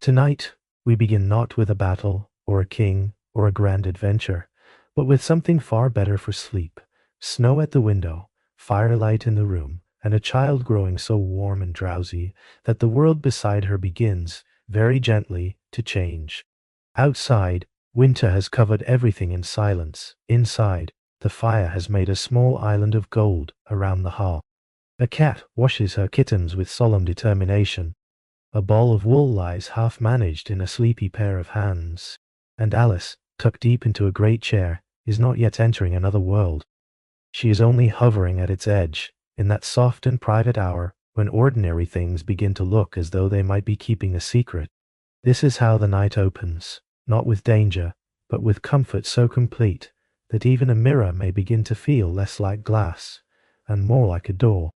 Tonight, we begin not with a battle, or a king, or a grand adventure, but with something far better for sleep. Snow at the window, firelight in the room, and a child growing so warm and drowsy that the world beside her begins, very gently, to change. Outside, winter has covered everything in silence. Inside, the fire has made a small island of gold around the hearth. A cat washes her kittens with solemn determination. A ball of wool lies half managed in a sleepy pair of hands. And Alice, tucked deep into a great chair, is not yet entering another world. She is only hovering at its edge, in that soft and private hour when ordinary things begin to look as though they might be keeping a secret. This is how the night opens, not with danger, but with comfort so complete that even a mirror may begin to feel less like glass, and more like a door.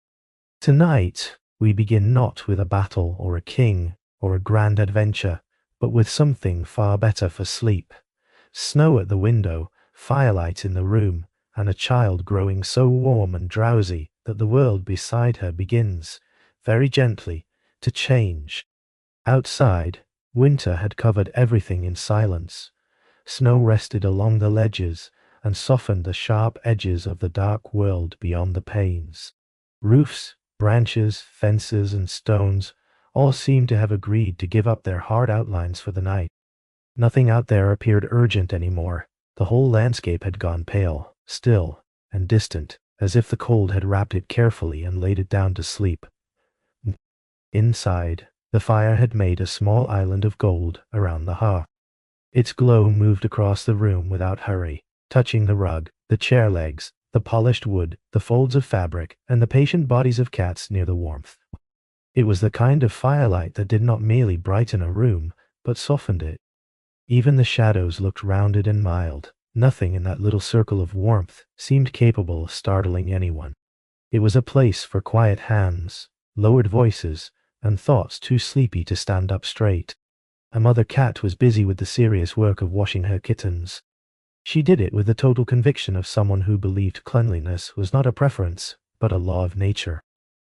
Tonight, we begin not with a battle or a king or a grand adventure, but with something far better for sleep. Snow at the window, firelight in the room, and a child growing so warm and drowsy that the world beside her begins, very gently, to change. Outside, winter had covered everything in silence. Snow rested along the ledges and softened the sharp edges of the dark world beyond the panes. Roofs, branches, fences, and stones all seemed to have agreed to give up their hard outlines for the night. Nothing out there appeared urgent anymore. The whole landscape had gone pale, still, and distant, as if the cold had wrapped it carefully and laid it down to sleep. Inside, the fire had made a small island of gold around the hearth. Its glow moved across the room without hurry, touching the rug, the chair legs, the polished wood, the folds of fabric, and the patient bodies of cats near the warmth. It was the kind of firelight that did not merely brighten a room, but softened it. Even the shadows looked rounded and mild. Nothing in that little circle of warmth seemed capable of startling anyone. It was a place for quiet hands, lowered voices, and thoughts too sleepy to stand up straight. A mother cat was busy with the serious work of washing her kittens. She did it with the total conviction of someone who believed cleanliness was not a preference, but a law of nature.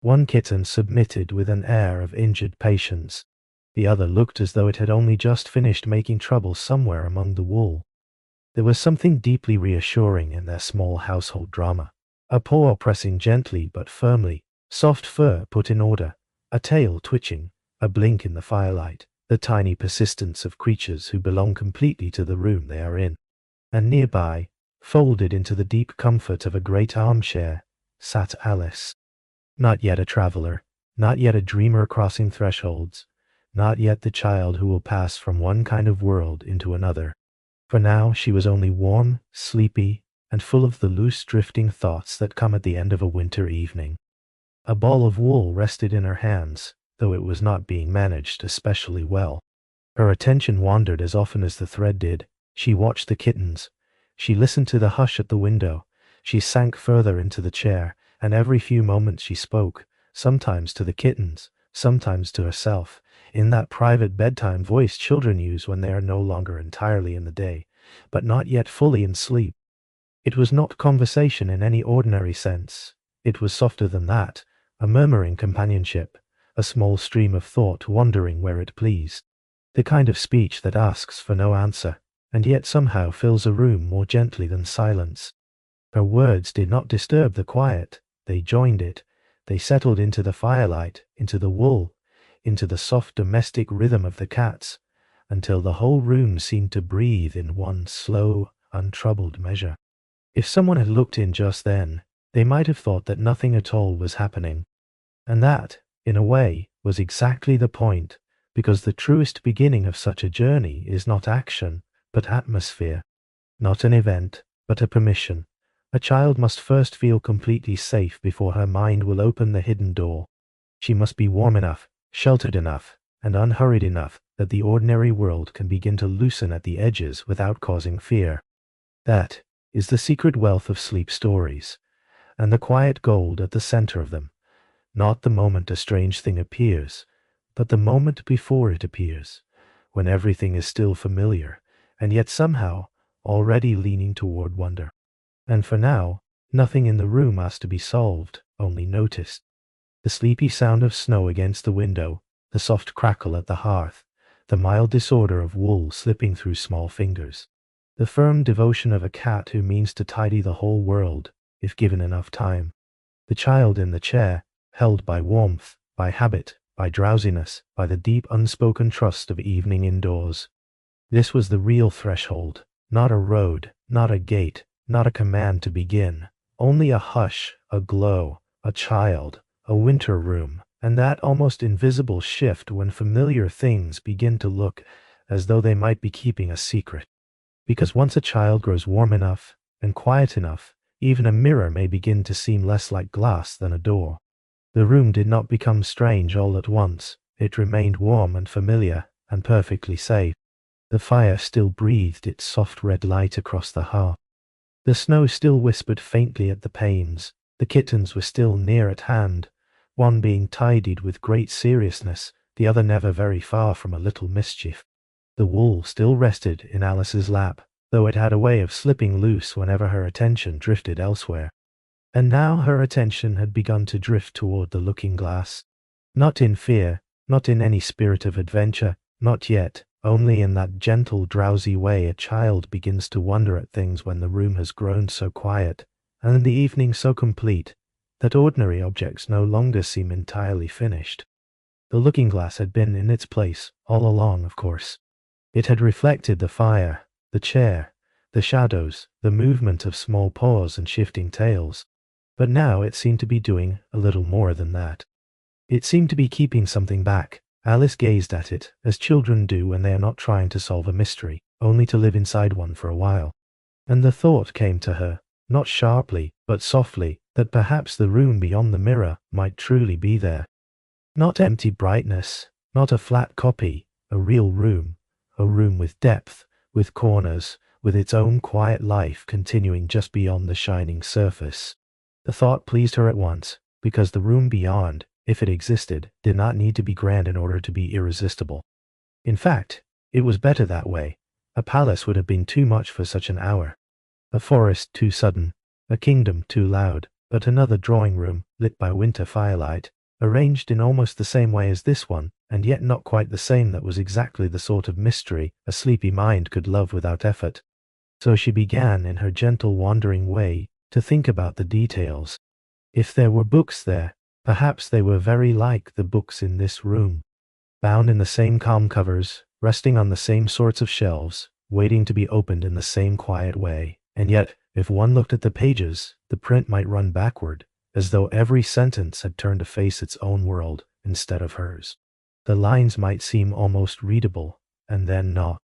One kitten submitted with an air of injured patience. The other looked as though it had only just finished making trouble somewhere among the wool. There was something deeply reassuring in their small household drama. A paw pressing gently but firmly, soft fur put in order, a tail twitching, a blink in the firelight, the tiny persistence of creatures who belong completely to the room they are in. And nearby, folded into the deep comfort of a great armchair, sat Alice. Not yet a traveler, not yet a dreamer crossing thresholds, not yet the child who will pass from one kind of world into another. For now she was only warm, sleepy, and full of the loose drifting thoughts that come at the end of a winter evening. A ball of wool rested in her hands, though it was not being managed especially well. Her attention wandered as often as the thread did. She watched the kittens. She listened to the hush at the window. She sank further into the chair, and every few moments she spoke, sometimes to the kittens, sometimes to herself, in that private bedtime voice children use when they are no longer entirely in the day, but not yet fully in sleep. It was not conversation in any ordinary sense. It was softer than that, a murmuring companionship, a small stream of thought wandering where it pleased, the kind of speech that asks for no answer, and yet somehow fills a room more gently than silence. Her words did not disturb the quiet, they joined it, they settled into the firelight, into the wool, into the soft domestic rhythm of the cats, until the whole room seemed to breathe in one slow, untroubled measure. If someone had looked in just then, they might have thought that nothing at all was happening. And that, in a way, was exactly the point, because the truest beginning of such a journey is not action, but atmosphere. Not an event, but a permission. A child must first feel completely safe before her mind will open the hidden door. She must be warm enough, sheltered enough, and unhurried enough that the ordinary world can begin to loosen at the edges without causing fear. That is the secret wealth of sleep stories, and the quiet gold at the center of them. Not the moment a strange thing appears, but the moment before it appears, when everything is still familiar, and yet somehow already leaning toward wonder. And for now, nothing in the room has to be solved, only noticed. The sleepy sound of snow against the window, the soft crackle at the hearth, the mild disorder of wool slipping through small fingers, the firm devotion of a cat who means to tidy the whole world, if given enough time. The child in the chair, held by warmth, by habit, by drowsiness, by the deep unspoken trust of evening indoors. This was the real threshold, not a road, not a gate, not a command to begin, only a hush, a glow, a child, a winter room, and that almost invisible shift when familiar things begin to look as though they might be keeping a secret. Because once a child grows warm enough and quiet enough, even a mirror may begin to seem less like glass than a door. The room did not become strange all at once. It remained warm and familiar and perfectly safe. The fire still breathed its soft red light across the hearth. The snow still whispered faintly at the panes. The kittens were still near at hand, one being tidied with great seriousness, the other never very far from a little mischief. The wool still rested in Alice's lap, though it had a way of slipping loose whenever her attention drifted elsewhere. And now her attention had begun to drift toward the looking-glass. Not in fear, not in any spirit of adventure, not yet, only in that gentle, drowsy way a child begins to wonder at things when the room has grown so quiet, and the evening so complete, that ordinary objects no longer seem entirely finished. The looking-glass had been in its place, all along, of course. It had reflected the fire, the chair, the shadows, the movement of small paws and shifting tails. But now it seemed to be doing a little more than that. It seemed to be keeping something back. Alice gazed at it, as children do when they are not trying to solve a mystery, only to live inside one for a while. And the thought came to her, not sharply, but softly, that perhaps the room beyond the mirror might truly be there. Not empty brightness, not a flat copy, a real room, a room with depth, with corners, with its own quiet life continuing just beyond the shining surface. The thought pleased her at once, because the room beyond, if it existed, did not need to be grand in order to be irresistible. In fact, it was better that way. A palace would have been too much for such an hour. A forest too sudden, a kingdom too loud, but another drawing room, lit by winter firelight, arranged in almost the same way as this one, and yet not quite the same, that was exactly the sort of mystery a sleepy mind could love without effort. So she began, in her gentle wandering way, to think about the details. If there were books there, perhaps they were very like the books in this room, bound in the same calm covers, resting on the same sorts of shelves, waiting to be opened in the same quiet way. And yet, if one looked at the pages, the print might run backward, as though every sentence had turned to face its own world instead of hers. The lines might seem almost readable, and then not.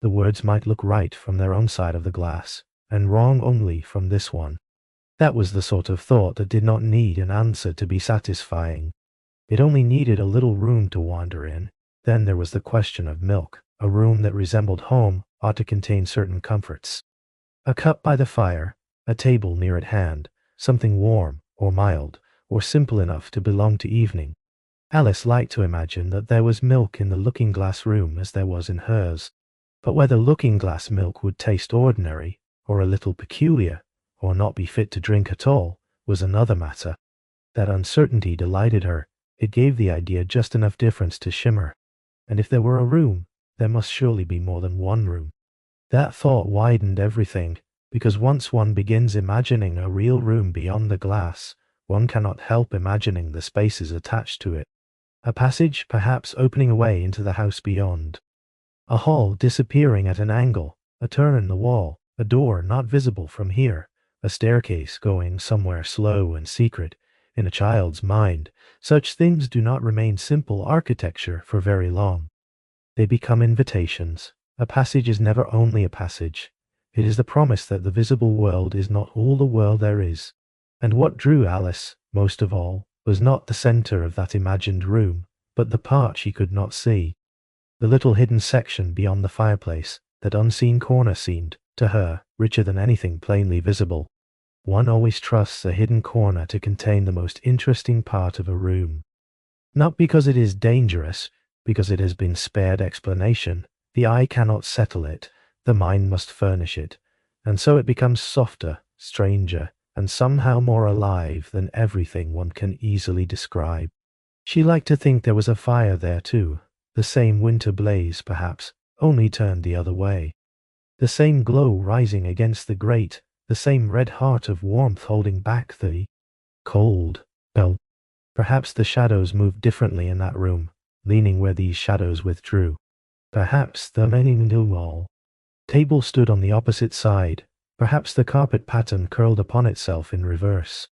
The words might look right from their own side of the glass, and wrong only from this one. That was the sort of thought that did not need an answer to be satisfying. It only needed a little room to wander in. Then there was the question of milk. A room that resembled home ought to contain certain comforts. A cup by the fire, a table near at hand, something warm, or mild, or simple enough to belong to evening. Alice liked to imagine that there was milk in the looking-glass room as there was in hers. But whether looking-glass milk would taste ordinary, or a little peculiar, or not be fit to drink at all, was another matter. That uncertainty delighted her. It gave the idea just enough difference to shimmer. And if there were a room, there must surely be more than one room. That thought widened everything, because once one begins imagining a real room beyond the glass, one cannot help imagining the spaces attached to it. A passage perhaps opening away into the house beyond. A hall disappearing at an angle, a turn in the wall, a door not visible from here, a staircase going somewhere slow and secret. In a child's mind, such things do not remain simple architecture for very long. They become invitations. A passage is never only a passage. It is the promise that the visible world is not all the world there is. And what drew Alice, most of all, was not the center of that imagined room, but the part she could not see. The little hidden section beyond the fireplace, that unseen corner seemed, to her, richer than anything plainly visible. One always trusts a hidden corner to contain the most interesting part of a room. Not because it is dangerous, because it has been spared explanation. The eye cannot settle it, the mind must furnish it, and so it becomes softer, stranger, and somehow more alive than everything one can easily describe. She liked to think there was a fire there too, The same winter blaze, perhaps, only turned the other way. The same glow rising against the grate, the same red heart of warmth holding back the cold. Well, perhaps the shadows moved differently in that room, leaning where these shadows withdrew. Perhaps the leaning wall table stood on the opposite side. Perhaps the carpet pattern curled upon itself in reverse.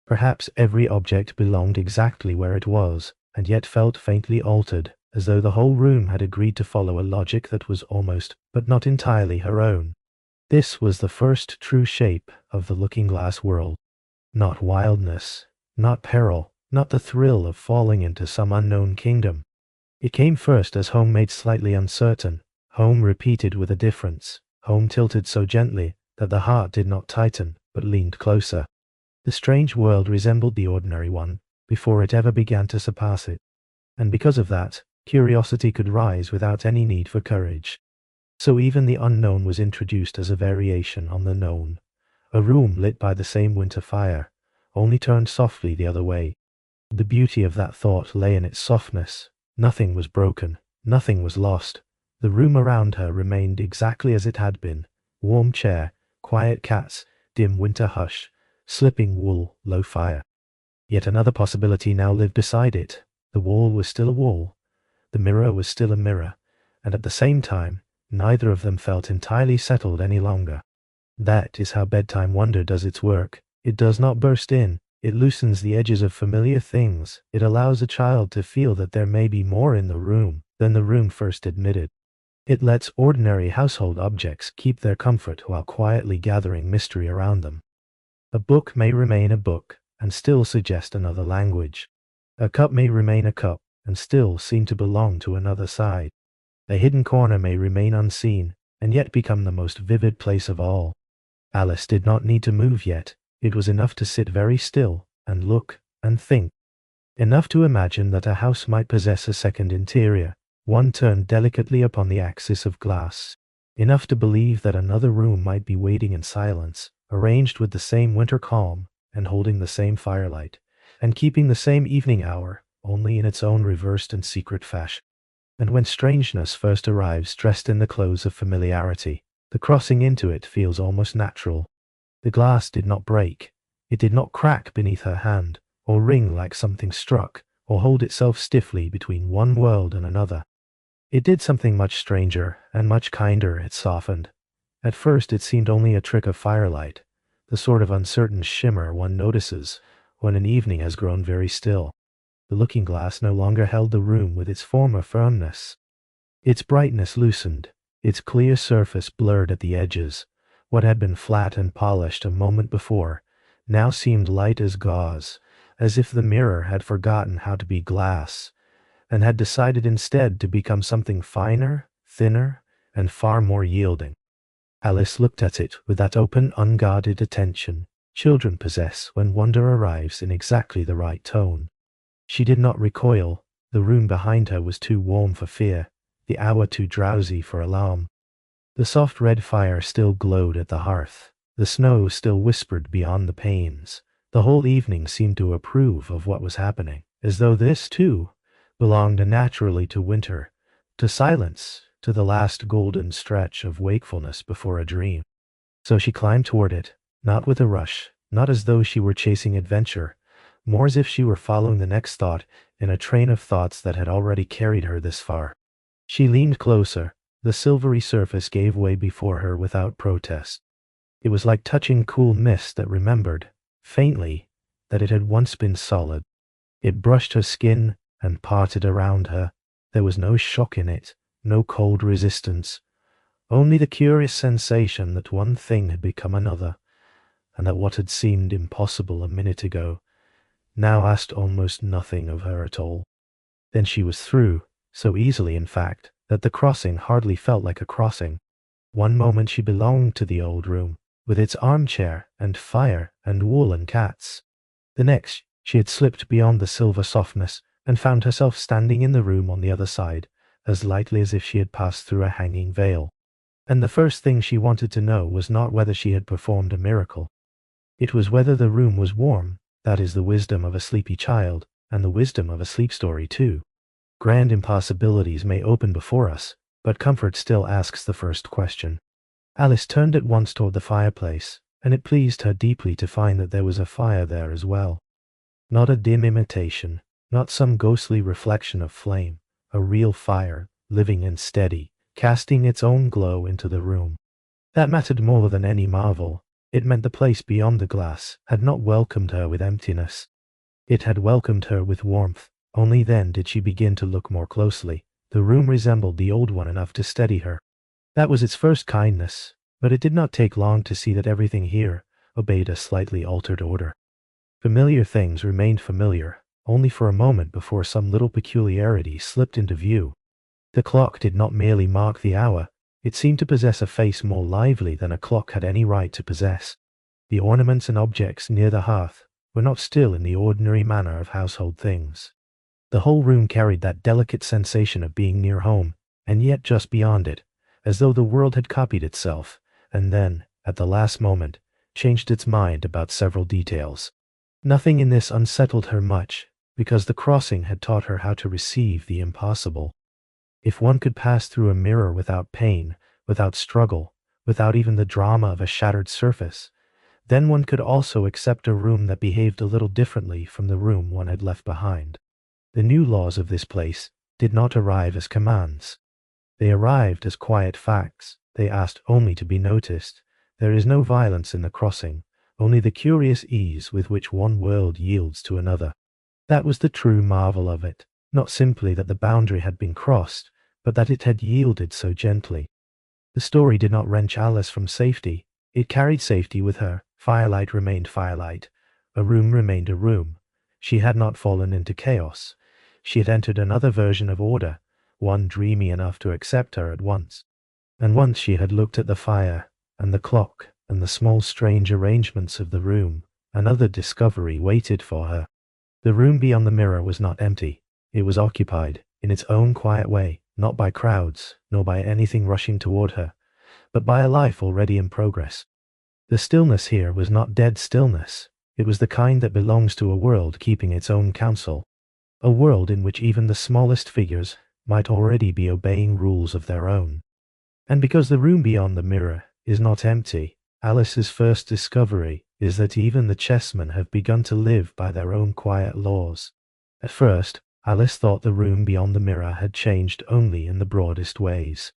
Perhaps every object belonged exactly where it was, and yet felt faintly altered, as though the whole room had agreed to follow a logic that was almost, but not entirely, her own. This was the first true shape of the looking-glass world. Not wildness, not peril, not the thrill of falling into some unknown kingdom. It came first as home made slightly uncertain, home repeated with a difference, home tilted so gently that the heart did not tighten, but leaned closer. The strange world resembled the ordinary one, before it ever began to surpass it. And because of that, curiosity could rise without any need for courage. So even the unknown was introduced as a variation on the known. A room lit by the same winter fire, only turned softly the other way. The beauty of that thought lay in its softness. Nothing was broken, nothing was lost. The room around her remained exactly as it had been. Warm chair, quiet cats, dim winter hush, slipping wool, low fire. Yet another possibility now lived beside it. The wall was still a wall. The mirror was still a mirror. And at the same time, neither of them felt entirely settled any longer. That is how bedtime wonder does its work. It does not burst in. It loosens the edges of familiar things. It allows a child to feel that there may be more in the room than the room first admitted. It lets ordinary household objects keep their comfort while quietly gathering mystery around them. A book may remain a book and still suggest another language. A cup may remain a cup and still seem to belong to another side. A hidden corner may remain unseen and yet become the most vivid place of all. Alice did not need to move yet. It was enough to sit very still and look and think. Enough to imagine that a house might possess a second interior, one turned delicately upon the axis of glass. Enough to believe that another room might be waiting in silence, arranged with the same winter calm, and holding the same firelight, and keeping the same evening hour, only in its own reversed and secret fashion. And when strangeness first arrives dressed in the clothes of familiarity, the crossing into it feels almost natural. The glass did not break. It did not crack beneath her hand, or ring like something struck, or hold itself stiffly between one world and another. It did something much stranger and much kinder. It softened. At first it seemed only a trick of firelight, the sort of uncertain shimmer one notices when an evening has grown very still. The looking-glass no longer held the room with its former firmness. Its brightness loosened, its clear surface blurred at the edges. What had been flat and polished a moment before now seemed light as gauze, as if the mirror had forgotten how to be glass, and had decided instead to become something finer, thinner, and far more yielding. Alice looked at it with that open, unguarded attention children possess when wonder arrives in exactly the right tone. She did not recoil. The room behind her was too warm for fear, the hour too drowsy for alarm. The soft red fire still glowed at the hearth. The snow still whispered beyond the panes. The whole evening seemed to approve of what was happening, as though this, too, belonged naturally to winter, to silence, to the last golden stretch of wakefulness before a dream. So she climbed toward it, not with a rush, not as though she were chasing adventure, more as if she were following the next thought in a train of thoughts that had already carried her this far. She leaned closer. The silvery surface gave way before her without protest. It was like touching cool mist that remembered, faintly, that it had once been solid. It brushed her skin and parted around her. There was no shock in it, no cold resistance, only the curious sensation that one thing had become another, and that what had seemed impossible a minute ago now asked almost nothing of her at all. Then she was through, so easily in fact, that the crossing hardly felt like a crossing. One moment she belonged to the old room, with its armchair and fire and wool and cats. The next, she had slipped beyond the silver softness and found herself standing in the room on the other side, as lightly as if she had passed through a hanging veil. And the first thing she wanted to know was not whether she had performed a miracle. It was whether the room was warm. That is the wisdom of a sleepy child, and the wisdom of a sleep story too. Grand impossibilities may open before us, but comfort still asks the first question. Alice turned at once toward the fireplace, and it pleased her deeply to find that there was a fire there as well. Not a dim imitation, not some ghostly reflection of flame, a real fire, living and steady, casting its own glow into the room. That mattered more than any marvel. It meant the place beyond the glass had not welcomed her with emptiness. It had welcomed her with warmth. Only then did she begin to look more closely. The room resembled the old one enough to steady her. That was its first kindness, but it did not take long to see that everything here obeyed a slightly altered order. Familiar things remained familiar, only for a moment before some little peculiarity slipped into view. The clock did not merely mark the hour, it seemed to possess a face more lively than a clock had any right to possess. The ornaments and objects near the hearth were not still in the ordinary manner of household things. The whole room carried that delicate sensation of being near home, and yet just beyond it, as though the world had copied itself, and then, at the last moment, changed its mind about several details. Nothing in this unsettled her much, because the crossing had taught her how to receive the impossible. If one could pass through a mirror without pain, without struggle, without even the drama of a shattered surface, then one could also accept a room that behaved a little differently from the room one had left behind. The new laws of this place did not arrive as commands. They arrived as quiet facts. They asked only to be noticed. There is no violence in the crossing, only the curious ease with which one world yields to another. That was the true marvel of it, not simply that the boundary had been crossed, but that it had yielded so gently. The story did not wrench Alice from safety. It carried safety with her. Firelight remained firelight. A room remained a room. She had not fallen into chaos. She had entered another version of order, one dreamy enough to accept her at once. And once she had looked at the fire, and the clock, and the small strange arrangements of the room, another discovery waited for her. The room beyond the mirror was not empty. It was occupied, in its own quiet way, not by crowds, nor by anything rushing toward her, but by a life already in progress. The stillness here was not dead stillness. It was the kind that belongs to a world keeping its own counsel, a world in which even the smallest figures might already be obeying rules of their own. And because the room beyond the mirror is not empty, Alice's first discovery is that even the chessmen have begun to live by their own quiet laws. At first, Alice thought the room beyond the mirror had changed only in the broadest ways.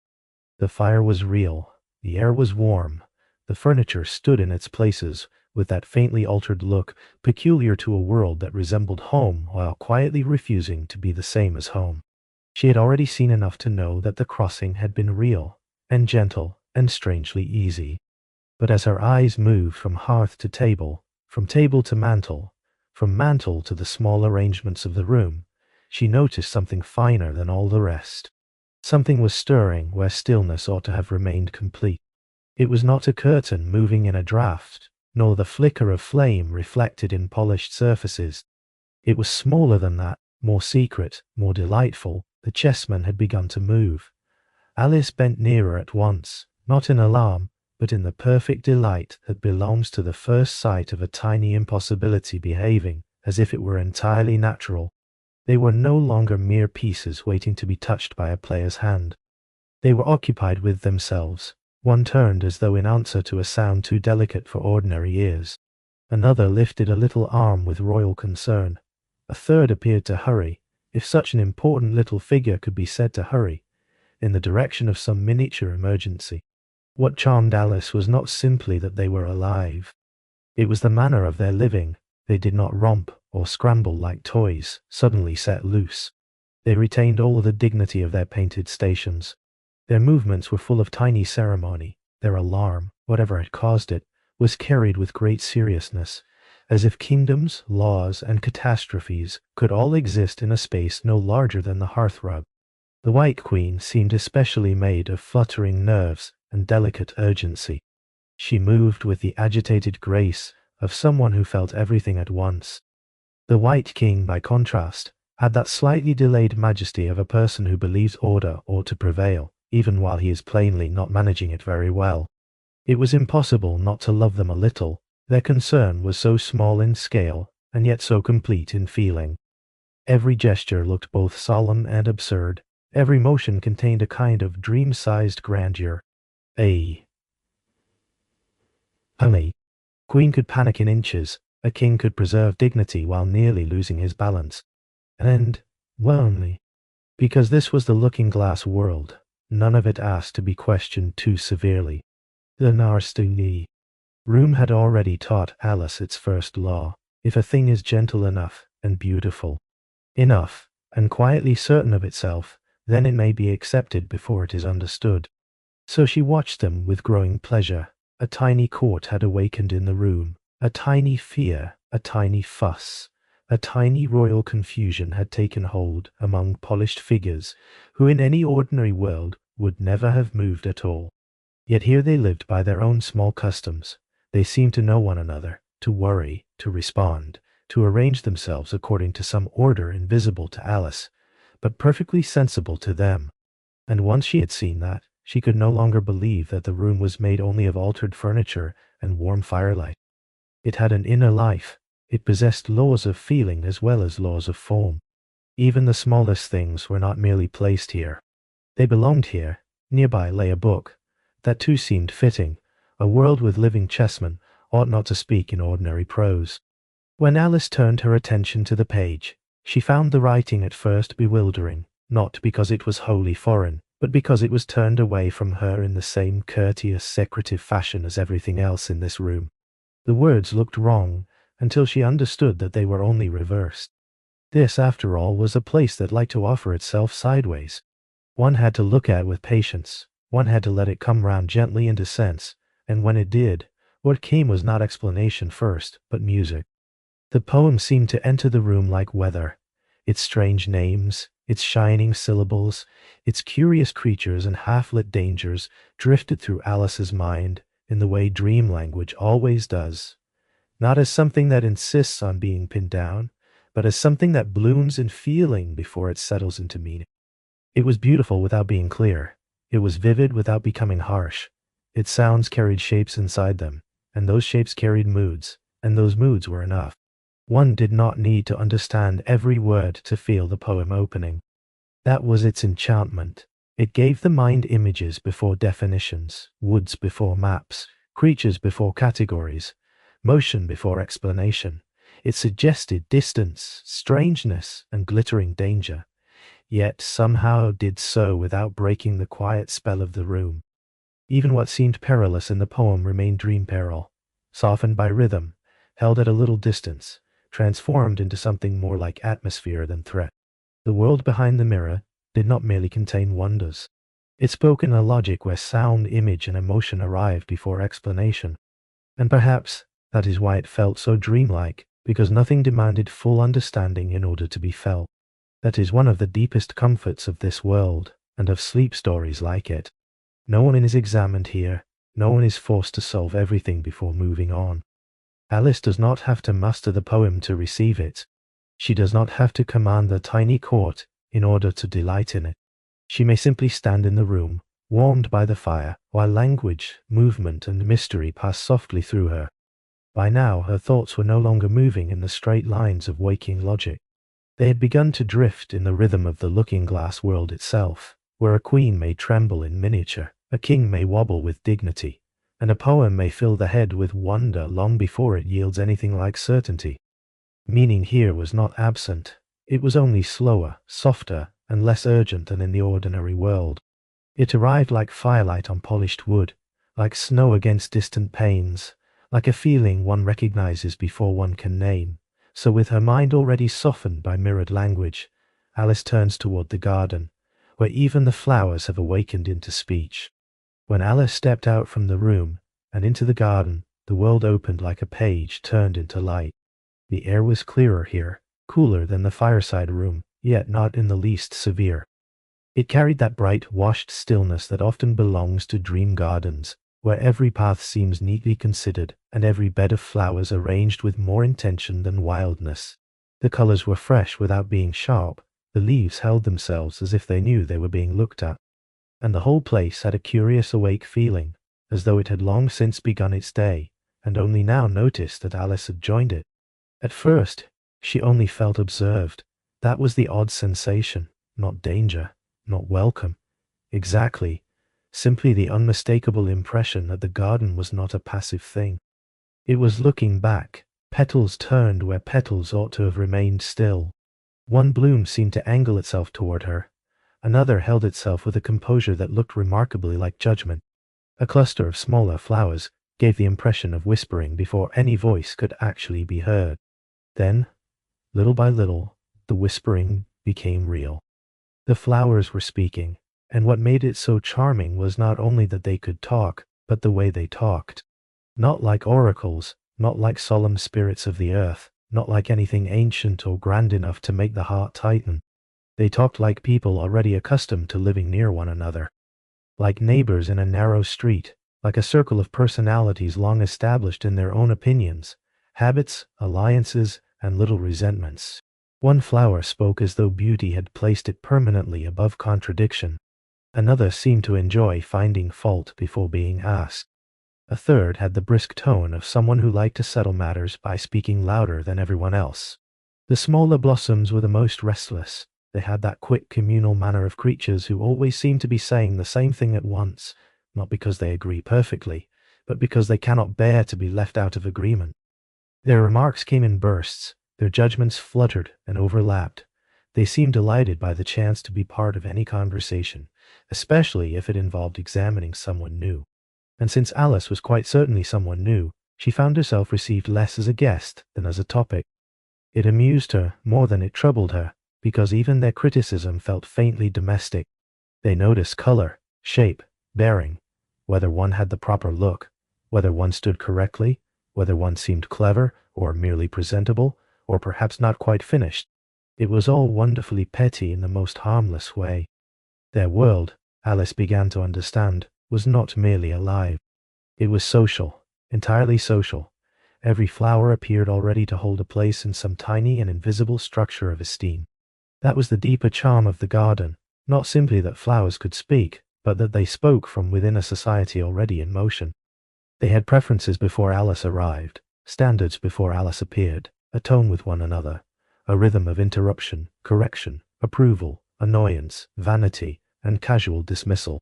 The fire was real, the air was warm, the furniture stood in its places with that faintly altered look peculiar to a world that resembled home while quietly refusing to be the same as home. She had already seen enough to know that the crossing had been real, and gentle, and strangely easy. But as her eyes moved from hearth to table, from table to mantel, from mantel to the small arrangements of the room, she noticed something finer than all the rest. Something was stirring where stillness ought to have remained complete. It was not a curtain moving in a draught, nor the flicker of flame reflected in polished surfaces. It was smaller than that, more secret, more delightful. The chessmen had begun to move. Alice bent nearer at once, not in alarm, but in the perfect delight that belongs to the first sight of a tiny impossibility behaving as if it were entirely natural. They were no longer mere pieces waiting to be touched by a player's hand. They were occupied with themselves. One turned as though in answer to a sound too delicate for ordinary ears. Another lifted a little arm with royal concern. A third appeared to hurry, if such an important little figure could be said to hurry, in the direction of some miniature emergency. What charmed Alice was not simply that they were alive. It was the manner of their living. They did not romp or scramble like toys, suddenly set loose. They retained all the dignity of their painted stations. Their movements were full of tiny ceremony. Their alarm, whatever had caused it, was carried with great seriousness, as if kingdoms, laws, and catastrophes could all exist in a space no larger than the hearthrug. The White Queen seemed especially made of fluttering nerves and delicate urgency. She moved with the agitated grace of someone who felt everything at once. The White King, by contrast, had that slightly delayed majesty of a person who believes order ought to prevail, even while he is plainly not managing it very well. It was impossible not to love them a little. Their concern was so small in scale, and yet so complete in feeling. Every gesture looked both solemn and absurd. Every motion contained a kind of dream-sized grandeur. A honey. Queen could panic in inches. A king could preserve dignity while nearly losing his balance. And lonely. Because this was the looking-glass world. None of it asked to be questioned too severely. The nursery-rhyme had already taught Alice its first law. If a thing is gentle enough, and beautiful enough, and quietly certain of itself, then it may be accepted before it is understood. So she watched them with growing pleasure. A tiny court had awakened in the room. A tiny fear, a tiny fuss, a tiny royal confusion had taken hold among polished figures who in any ordinary world would never have moved at all. Yet here they lived by their own small customs. They seemed to know one another, to worry, to respond, to arrange themselves according to some order invisible to Alice, but perfectly sensible to them. And once she had seen that, she could no longer believe that the room was made only of altered furniture and warm firelight. It had an inner life. It possessed laws of feeling as well as laws of form. Even the smallest things were not merely placed here. They belonged here. Nearby lay a book. That too seemed fitting. A world with living chessmen ought not to speak in ordinary prose. When Alice turned her attention to the page, she found the writing at first bewildering, not because it was wholly foreign, but because it was turned away from her in the same courteous, secretive fashion as everything else in this room. The words looked wrong, until she understood that they were only reversed. This, after all, was a place that liked to offer itself sideways. One had to look at with patience. One had to let it come round gently into sense, and when it did, what came was not explanation first, but music. The poem seemed to enter the room like weather. Its strange names, its shining syllables, its curious creatures and half-lit dangers drifted through Alice's mind in the way dream language always does, not as something that insists on being pinned down, but as something that blooms in feeling before it settles into meaning. It was beautiful without being clear. It was vivid without becoming harsh. Its sounds carried shapes inside them, and those shapes carried moods, and those moods were enough. One did not need to understand every word to feel the poem opening. That was its enchantment. It gave the mind images before definitions, woods before maps, creatures before categories, motion before explanation. It suggested distance, strangeness, and glittering danger, yet somehow did so without breaking the quiet spell of the room. Even what seemed perilous in the poem remained dream peril, softened by rhythm, held at a little distance, transformed into something more like atmosphere than threat. The world behind the mirror did not merely contain wonders. It spoke in a logic where sound, image, and emotion arrived before explanation. And perhaps that is why it felt so dreamlike, because nothing demanded full understanding in order to be felt. That is one of the deepest comforts of this world, and of sleep stories like it. No one is examined here. No one is forced to solve everything before moving on. Alice does not have to master the poem to receive it. She does not have to command the tiny court in order to delight in it. She may simply stand in the room, warmed by the fire, while language, movement, and mystery pass softly through her. By now, her thoughts were no longer moving in the straight lines of waking logic. They had begun to drift in the rhythm of the looking-glass world itself, where a queen may tremble in miniature, a king may wobble with dignity, and a poem may fill the head with wonder long before it yields anything like certainty. Meaning here was not absent. It was only slower, softer, and less urgent than in the ordinary world. It arrived like firelight on polished wood, like snow against distant panes, like a feeling one recognizes before one can name. So with her mind already softened by mirrored language, Alice turns toward the garden, where even the flowers have awakened into speech. When Alice stepped out from the room and into the garden, the world opened like a page turned into light. The air was clearer here, cooler than the fireside room, yet not in the least severe. It carried that bright, washed stillness that often belongs to dream gardens, where every path seems neatly considered and every bed of flowers arranged with more intention than wildness. The colors were fresh without being sharp. The leaves held themselves as if they knew they were being looked at. And the whole place had a curious awake feeling, as though it had long since begun its day, and only now noticed that Alice had joined it. At first, she only felt observed. That was the odd sensation, not danger, not welcome. Exactly. Simply the unmistakable impression that the garden was not a passive thing. It was looking back, petals turned where petals ought to have remained still. One bloom seemed to angle itself toward her. Another held itself with a composure that looked remarkably like judgment. A cluster of smaller flowers gave the impression of whispering before any voice could actually be heard. Then, little by little, the whispering became real. The flowers were speaking, and what made it so charming was not only that they could talk, but the way they talked. Not like oracles, not like solemn spirits of the earth, not like anything ancient or grand enough to make the heart tighten. They talked like people already accustomed to living near one another. Like neighbors in a narrow street, like a circle of personalities long established in their own opinions, habits, alliances, and little resentments. One flower spoke as though beauty had placed it permanently above contradiction. Another seemed to enjoy finding fault before being asked. A third had the brisk tone of someone who liked to settle matters by speaking louder than everyone else. The smaller blossoms were the most restless. They had that quick communal manner of creatures who always seem to be saying the same thing at once, not because they agree perfectly, but because they cannot bear to be left out of agreement. Their remarks came in bursts, their judgments fluttered and overlapped. They seemed delighted by the chance to be part of any conversation, especially if it involved examining someone new. And since Alice was quite certainly someone new, she found herself received less as a guest than as a topic. It amused her more than it troubled her, because even their criticism felt faintly domestic. They noticed color, shape, bearing, whether one had the proper look, whether one stood correctly, whether one seemed clever or merely presentable, or perhaps not quite finished. It was all wonderfully petty in the most harmless way. Their world, Alice began to understand, was not merely alive. It was social, entirely social. Every flower appeared already to hold a place in some tiny and invisible structure of esteem. That was the deeper charm of the garden, not simply that flowers could speak, but that they spoke from within a society already in motion. They had preferences before Alice arrived, standards before Alice appeared, a tone with one another, a rhythm of interruption, correction, approval, annoyance, vanity, and casual dismissal.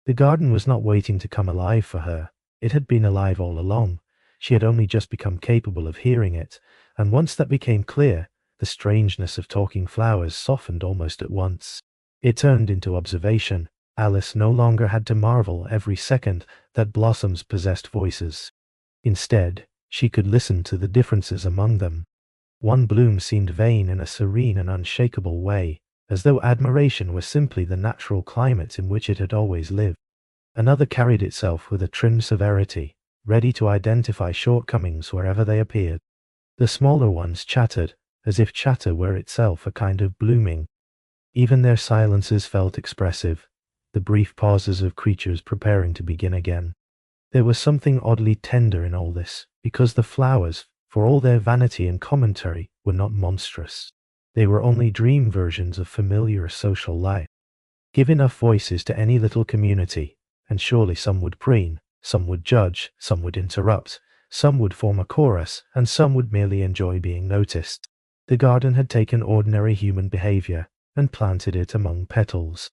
The garden was not waiting to come alive for her. It had been alive all along. She had only just become capable of hearing it, and once that became clear, the strangeness of talking flowers softened almost at once. It turned into observation. Alice no longer had to marvel every second that blossoms possessed voices. Instead, she could listen to the differences among them. One bloom seemed vain in a serene and unshakable way, as though admiration were simply the natural climate in which it had always lived. Another carried itself with a trim severity, ready to identify shortcomings wherever they appeared. The smaller ones chattered, as if chatter were itself a kind of blooming. Even their silences felt expressive, the brief pauses of creatures preparing to begin again. There was something oddly tender in all this, because the flowers, for all their vanity and commentary, were not monstrous. They were only dream versions of familiar social life. Give enough voices to any little community, and surely some would preen, some would judge, some would interrupt, some would form a chorus, and some would merely enjoy being noticed. The garden had taken ordinary human behavior and planted it among petals.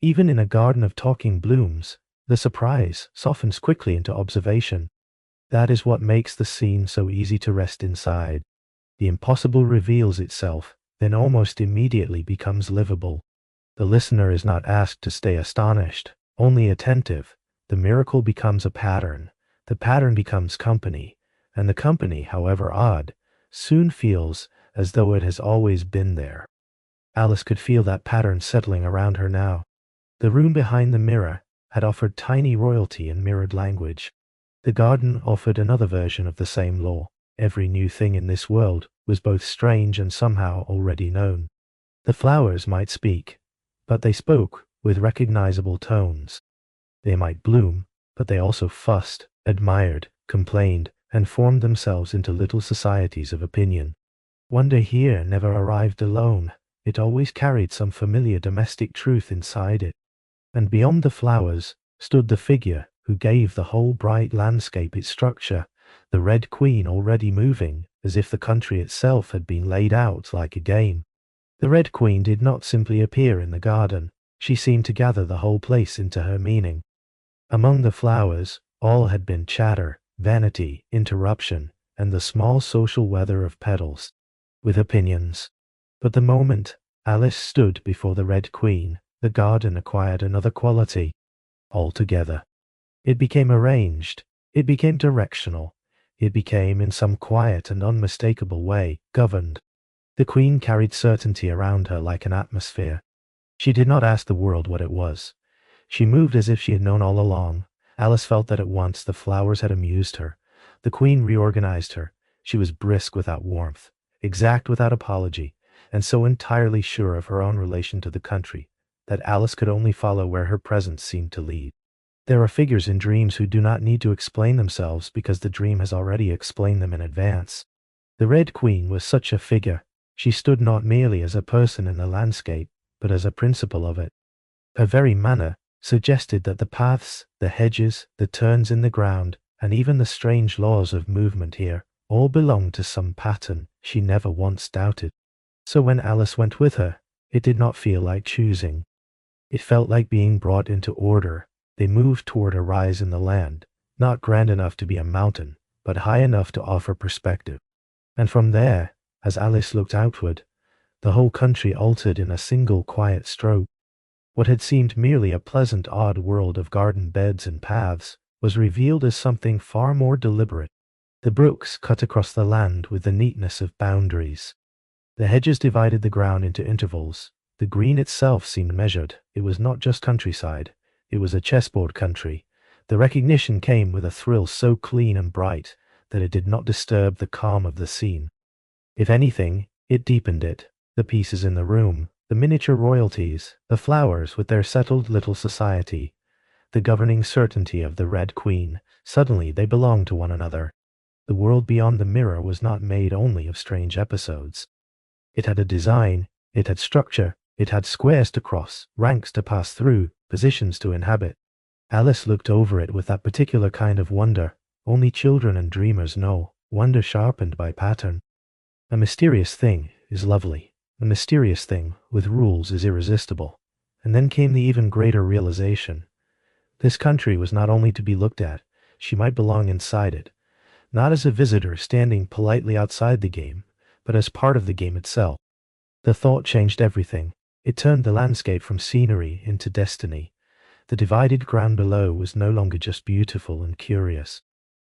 Even in a garden of talking blooms, the surprise softens quickly into observation. That is what makes the scene so easy to rest inside. The impossible reveals itself, then almost immediately becomes livable. The listener is not asked to stay astonished, only attentive. The miracle becomes a pattern. The pattern becomes company, and the company, however odd, soon feels as though it has always been there. Alice could feel that pattern settling around her now. The room behind the mirror had offered tiny royalty in mirrored language. The garden offered another version of the same law. Every new thing in this world was both strange and somehow already known. The flowers might speak, but they spoke with recognizable tones. They might bloom, but they also fussed, admired, complained, and formed themselves into little societies of opinion. Wonder here never arrived alone. It always carried some familiar domestic truth inside it. And beyond the flowers stood the figure who gave the whole bright landscape its structure, the Red Queen already moving, as if the country itself had been laid out like a game. The Red Queen did not simply appear in the garden, she seemed to gather the whole place into her meaning. Among the flowers, all had been chatter, vanity, interruption, and the small social weather of petals, with opinions. But the moment Alice stood before the Red Queen, the garden acquired another quality altogether. It became arranged, it became directional, it became, in some quiet and unmistakable way, governed. The Queen carried certainty around her like an atmosphere. She did not ask the world what it was. She moved as if she had known all along. Alice felt that at once the flowers had amused her. The Queen reorganized her. She was brisk without warmth, exact without apology, and so entirely sure of her own relation to the country that Alice could only follow where her presence seemed to lead. There are figures in dreams who do not need to explain themselves because the dream has already explained them in advance. The Red Queen was such a figure. She stood not merely as a person in the landscape, but as a principle of it. Her very manner suggested that the paths, the hedges, the turns in the ground, and even the strange laws of movement here all belonged to some pattern she never once doubted. So when Alice went with her, it did not feel like choosing. It felt like being brought into order. They moved toward a rise in the land, not grand enough to be a mountain, but high enough to offer perspective. And from there, as Alice looked outward, the whole country altered in a single quiet stroke. What had seemed merely a pleasant odd world of garden beds and paths was revealed as something far more deliberate. The brooks cut across the land with the neatness of boundaries. The hedges divided the ground into intervals. The green itself seemed measured. It was not just countryside. It was a chessboard country. The recognition came with a thrill so clean and bright that it did not disturb the calm of the scene. If anything, it deepened it. The pieces in the room, the miniature royalties, the flowers with their settled little society, the governing certainty of the Red Queen, suddenly they belonged to one another. The world beyond the mirror was not made only of strange episodes. It had a design, it had structure, it had squares to cross, ranks to pass through, positions to inhabit. Alice looked over it with that particular kind of wonder only children and dreamers know, wonder sharpened by pattern. A mysterious thing is lovely. A mysterious thing with rules is irresistible. And then came the even greater realization. This country was not only to be looked at, she might belong inside it, not as a visitor standing politely outside the game, but as part of the game itself. The thought changed everything. It turned the landscape from scenery into destiny. The divided ground below was no longer just beautiful and curious.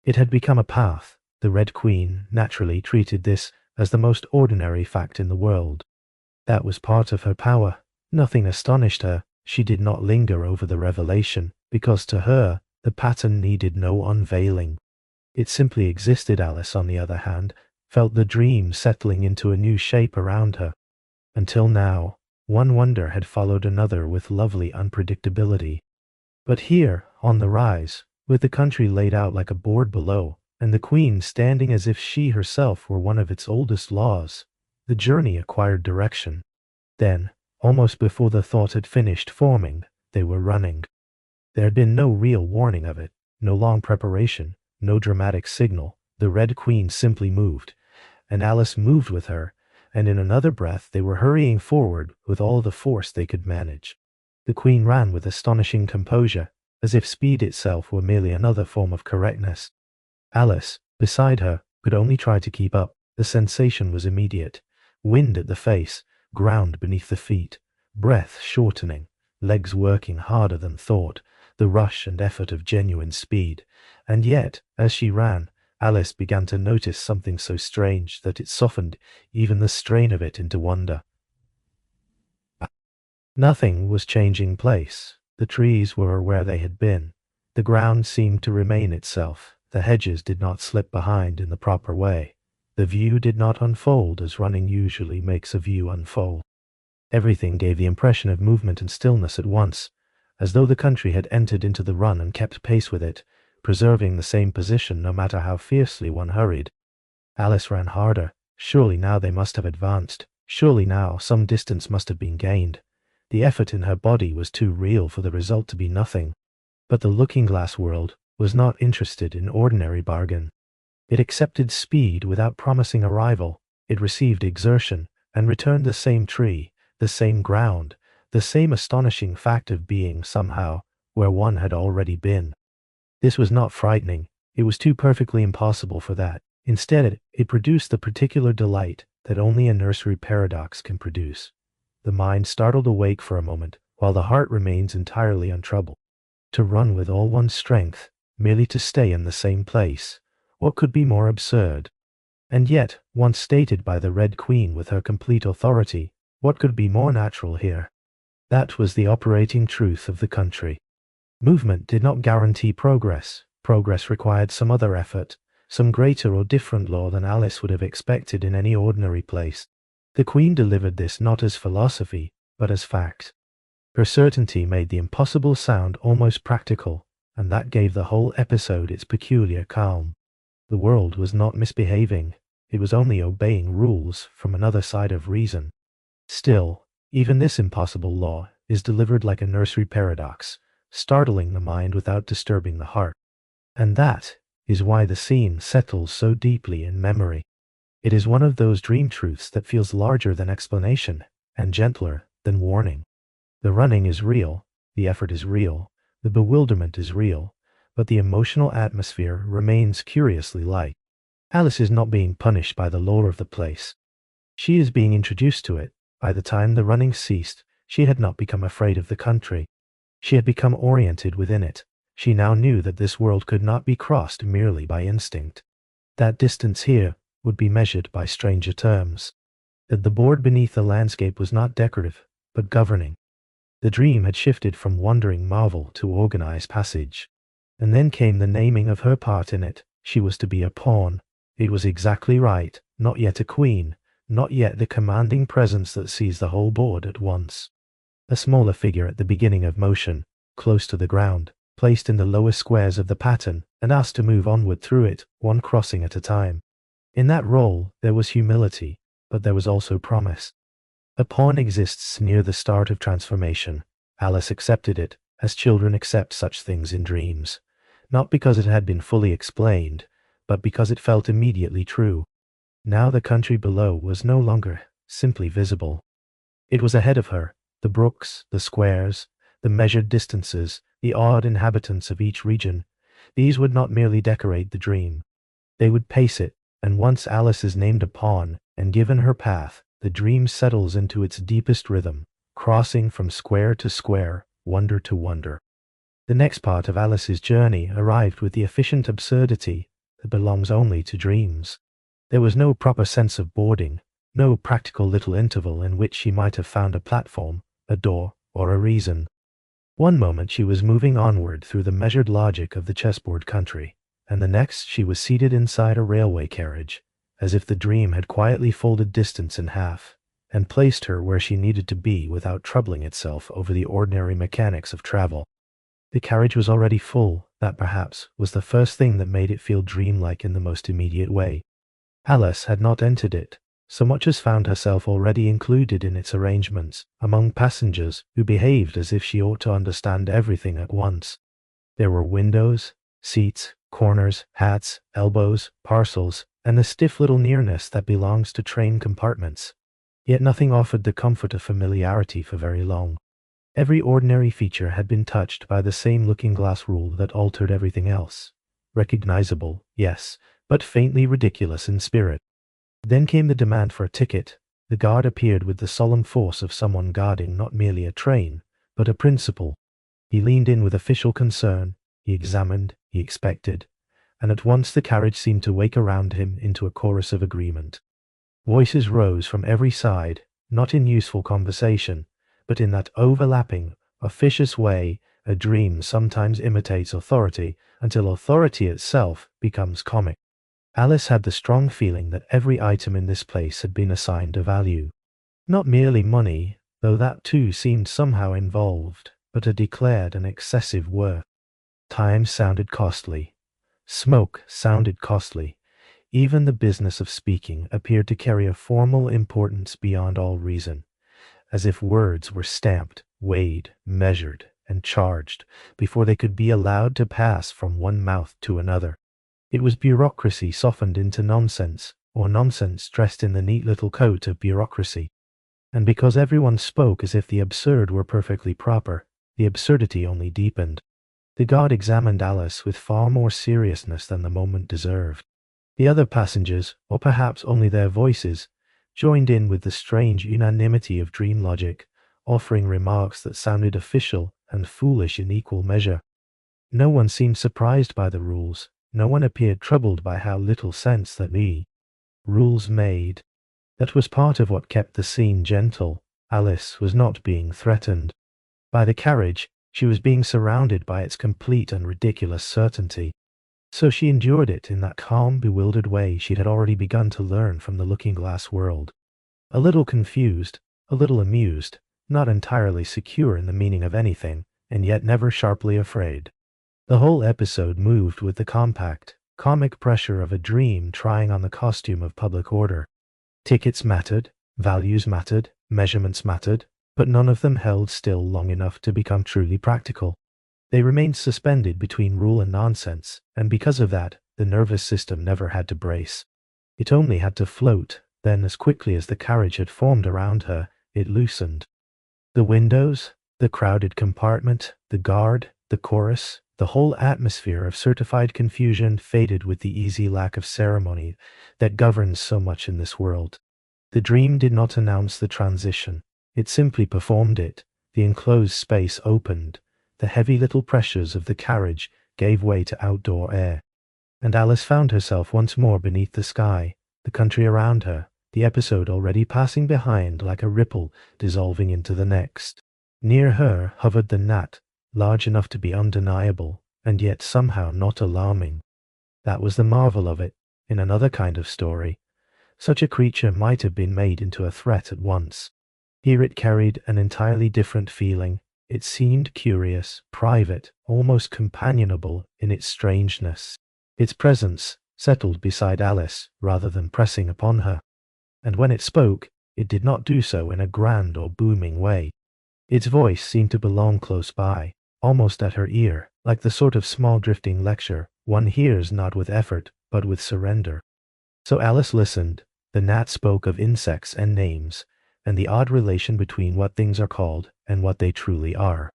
It had become a path. The Red Queen naturally treated this as the most ordinary fact in the world. That was part of her power. Nothing astonished her. She did not linger over the revelation, because to her, the pattern needed no unveiling. It simply existed. Alice, on the other hand, felt the dream settling into a new shape around her. Until now, one wonder had followed another with lovely unpredictability. But here, on the rise, with the country laid out like a board below, and the Queen standing as if she herself were one of its oldest laws, the journey acquired direction. Then, almost before the thought had finished forming, they were running. There had been no real warning of it, no long preparation, no dramatic signal. The Red Queen simply moved, and Alice moved with her, and in another breath they were hurrying forward with all the force they could manage. The Queen ran with astonishing composure, as if speed itself were merely another form of correctness. Alice, beside her, could only try to keep up. The sensation was immediate. Wind at the face, ground beneath the feet, breath shortening, legs working harder than thought, the rush and effort of genuine speed. And yet, as she ran, Alice began to notice something so strange that it softened even the strain of it into wonder. Nothing was changing place. The trees were where they had been. The ground seemed to remain itself. The hedges did not slip behind in the proper way. The view did not unfold as running usually makes a view unfold. Everything gave the impression of movement and stillness at once, as though the country had entered into the run and kept pace with it, preserving the same position no matter how fiercely one hurried. Alice ran harder. Surely now they must have advanced. Surely now some distance must have been gained. The effort in her body was too real for the result to be nothing. But the looking-glass world was not interested in ordinary bargain. It accepted speed without promising arrival. It received exertion, and returned the same tree, the same ground, the same astonishing fact of being somehow where one had already been. This was not frightening. It was too perfectly impossible for that. Instead, it produced the particular delight that only a nursery paradox can produce. The mind startled awake for a moment, while the heart remains entirely untroubled. To run with all one's strength, merely to stay in the same place. What could be more absurd? And yet, once stated by the Red Queen with her complete authority, what could be more natural here? That was the operating truth of the country. Movement did not guarantee progress. Progress required some other effort, some greater or different law than Alice would have expected in any ordinary place. The Queen delivered this not as philosophy, but as fact. Her certainty made the impossible sound almost practical, and that gave the whole episode its peculiar calm. The world was not misbehaving. It was only obeying rules from another side of reason. Still, even this impossible law is delivered like a nursery paradox, startling the mind without disturbing the heart. And that is why the scene settles so deeply in memory. It is one of those dream truths that feels larger than explanation and gentler than warning. The running is real, the effort is real, the bewilderment is real, but the emotional atmosphere remains curiously light. Alice is not being punished by the lore of the place. She is being introduced to it. By the time the running ceased, she had not become afraid of the country. She had become oriented within it. She now knew that this world could not be crossed merely by instinct. That distance here would be measured by stranger terms. That the board beneath the landscape was not decorative, but governing. The dream had shifted from wandering marvel to organized passage. And then came the naming of her part in it. She was to be a pawn. It was exactly right, not yet a queen, not yet the commanding presence that sees the whole board at once. A smaller figure at the beginning of motion, close to the ground, placed in the lower squares of the pattern and asked to move onward through it, one crossing at a time. In that role there was humility, but there was also promise. A pawn exists near the start of transformation. Alice accepted it, as children accept such things in dreams, not because it had been fully explained, but because it felt immediately true. Now the country below was no longer simply visible. It was ahead of her, the brooks, the squares, the measured distances, the odd inhabitants of each region. These would not merely decorate the dream. They would pace it, and once Alice is named a pawn and given her path, the dream settles into its deepest rhythm, crossing from square to square, wonder to wonder. The next part of Alice's journey arrived with the efficient absurdity that belongs only to dreams. There was no proper sense of boarding, no practical little interval in which she might have found a platform, a door, or a reason. One moment she was moving onward through the measured logic of the chessboard country, and the next she was seated inside a railway carriage, as if the dream had quietly folded distance in half, and placed her where she needed to be without troubling itself over the ordinary mechanics of travel. The carriage was already full. That perhaps was the first thing that made it feel dreamlike in the most immediate way. Alice had not entered it, so much as found herself already included in its arrangements, among passengers who behaved as if she ought to understand everything at once. There were windows, seats, corners, hats, elbows, parcels, and the stiff little nearness that belongs to train compartments. Yet nothing offered the comfort of familiarity for very long. Every ordinary feature had been touched by the same looking-glass rule that altered everything else. Recognizable, yes, but faintly ridiculous in spirit. Then came the demand for a ticket. The guard appeared with the solemn force of someone guarding not merely a train, but a principle. He leaned in with official concern, he examined, he expected, and at once the carriage seemed to wake around him into a chorus of agreement. Voices rose from every side, not in useful conversation, but in that overlapping, officious way a dream sometimes imitates authority until authority itself becomes comic. Alice had the strong feeling that every item in this place had been assigned a value. Not merely money, though that too seemed somehow involved, but a declared and excessive worth. Time sounded costly. Smoke sounded costly. Even the business of speaking appeared to carry a formal importance beyond all reason, as if words were stamped, weighed, measured, and charged before they could be allowed to pass from one mouth to another. It was bureaucracy softened into nonsense, or nonsense dressed in the neat little coat of bureaucracy. And because everyone spoke as if the absurd were perfectly proper, the absurdity only deepened. The guard examined Alice with far more seriousness than the moment deserved. The other passengers, or perhaps only their voices, joined in with the strange unanimity of dream logic, offering remarks that sounded official and foolish in equal measure. No one seemed surprised by the rules. No one appeared troubled by how little sense that the rules made. That was part of what kept the scene gentle. Alice was not being threatened by the carriage. She was being surrounded by its complete and ridiculous certainty. So she endured it in that calm, bewildered way she had already begun to learn from the looking-glass world. A little confused, a little amused, not entirely secure in the meaning of anything, and yet never sharply afraid. The whole episode moved with the compact, comic pressure of a dream trying on the costume of public order. Tickets mattered, values mattered, measurements mattered, but none of them held still long enough to become truly practical. They remained suspended between rule and nonsense, and because of that, the nervous system never had to brace. It only had to float, then as quickly as the carriage had formed around her, it loosened. The windows, the crowded compartment, the guard, the chorus, the whole atmosphere of certified confusion faded with the easy lack of ceremony that governs so much in this world. The dream did not announce the transition. It simply performed it. The enclosed space opened. The heavy little pressures of the carriage gave way to outdoor air. And Alice found herself once more beneath the sky, the country around her, the episode already passing behind like a ripple dissolving into the next. Near her hovered the gnat, large enough to be undeniable, and yet somehow not alarming. That was the marvel of it. In another kind of story, such a creature might have been made into a threat at once. Here it carried an entirely different feeling. It seemed curious, private, almost companionable in its strangeness. Its presence settled beside Alice rather than pressing upon her. And when it spoke, it did not do so in a grand or booming way. Its voice seemed to belong close by, almost at her ear, like the sort of small drifting lecture one hears not with effort, but with surrender. So Alice listened. The gnat spoke of insects and names, and the odd relation between what things are called and what they truly are.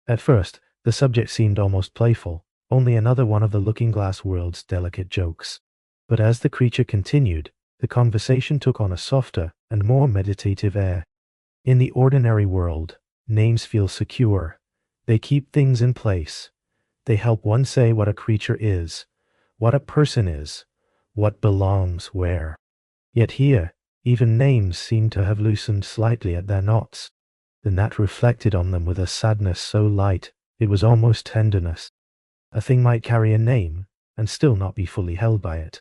At first, the subject seemed almost playful, only another one of the looking-glass world's delicate jokes. But as the creature continued, the conversation took on a softer and more meditative air. In the ordinary world, names feel secure. They keep things in place. They help one say what a creature is, what a person is, what belongs where. Yet here, even names seemed to have loosened slightly at their knots. The gnat reflected on them with a sadness so light, it was almost tenderness. A thing might carry a name, and still not be fully held by it.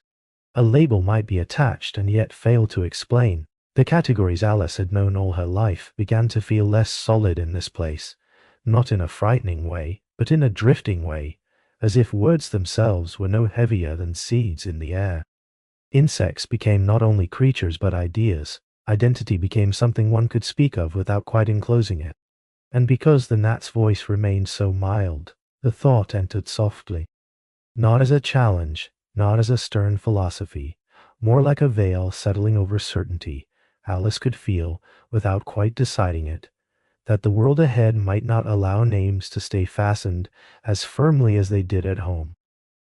A label might be attached and yet fail to explain. The categories Alice had known all her life began to feel less solid in this place, not in a frightening way, but in a drifting way, as if words themselves were no heavier than seeds in the air. Insects became not only creatures but ideas. Identity became something one could speak of without quite enclosing it. And because the gnat's voice remained so mild, the thought entered softly. Not as a challenge, not as a stern philosophy, more like a veil settling over certainty. Alice could feel, without quite deciding it, that the world ahead might not allow names to stay fastened as firmly as they did at home.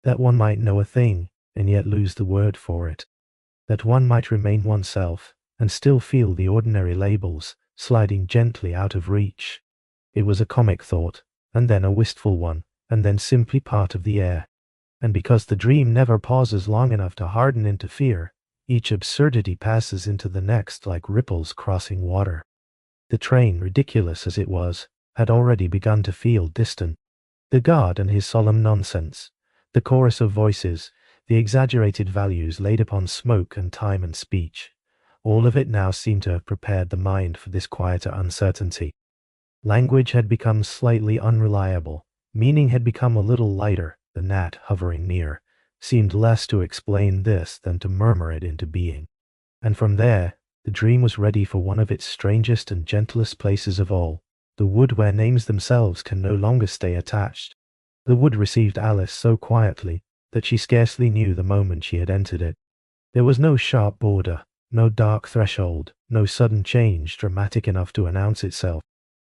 That one might know a thing, and yet lose the word for it. That one might remain oneself, and still feel the ordinary labels sliding gently out of reach. It was a comic thought, and then a wistful one, and then simply part of the air. And because the dream never pauses long enough to harden into fear, each absurdity passes into the next like ripples crossing water. The train, ridiculous as it was, had already begun to feel distant. The guard and his solemn nonsense, the chorus of voices, the exaggerated values laid upon smoke and time and speech, all of it now seemed to have prepared the mind for this quieter uncertainty. Language had become slightly unreliable. Meaning had become a little lighter. The gnat, hovering near, seemed less to explain this than to murmur it into being. And from there, the dream was ready for one of its strangest and gentlest places of all, the wood where names themselves can no longer stay attached. The wood received Alice so quietly that she scarcely knew the moment she had entered it. There was no sharp border, no dark threshold, no sudden change dramatic enough to announce itself.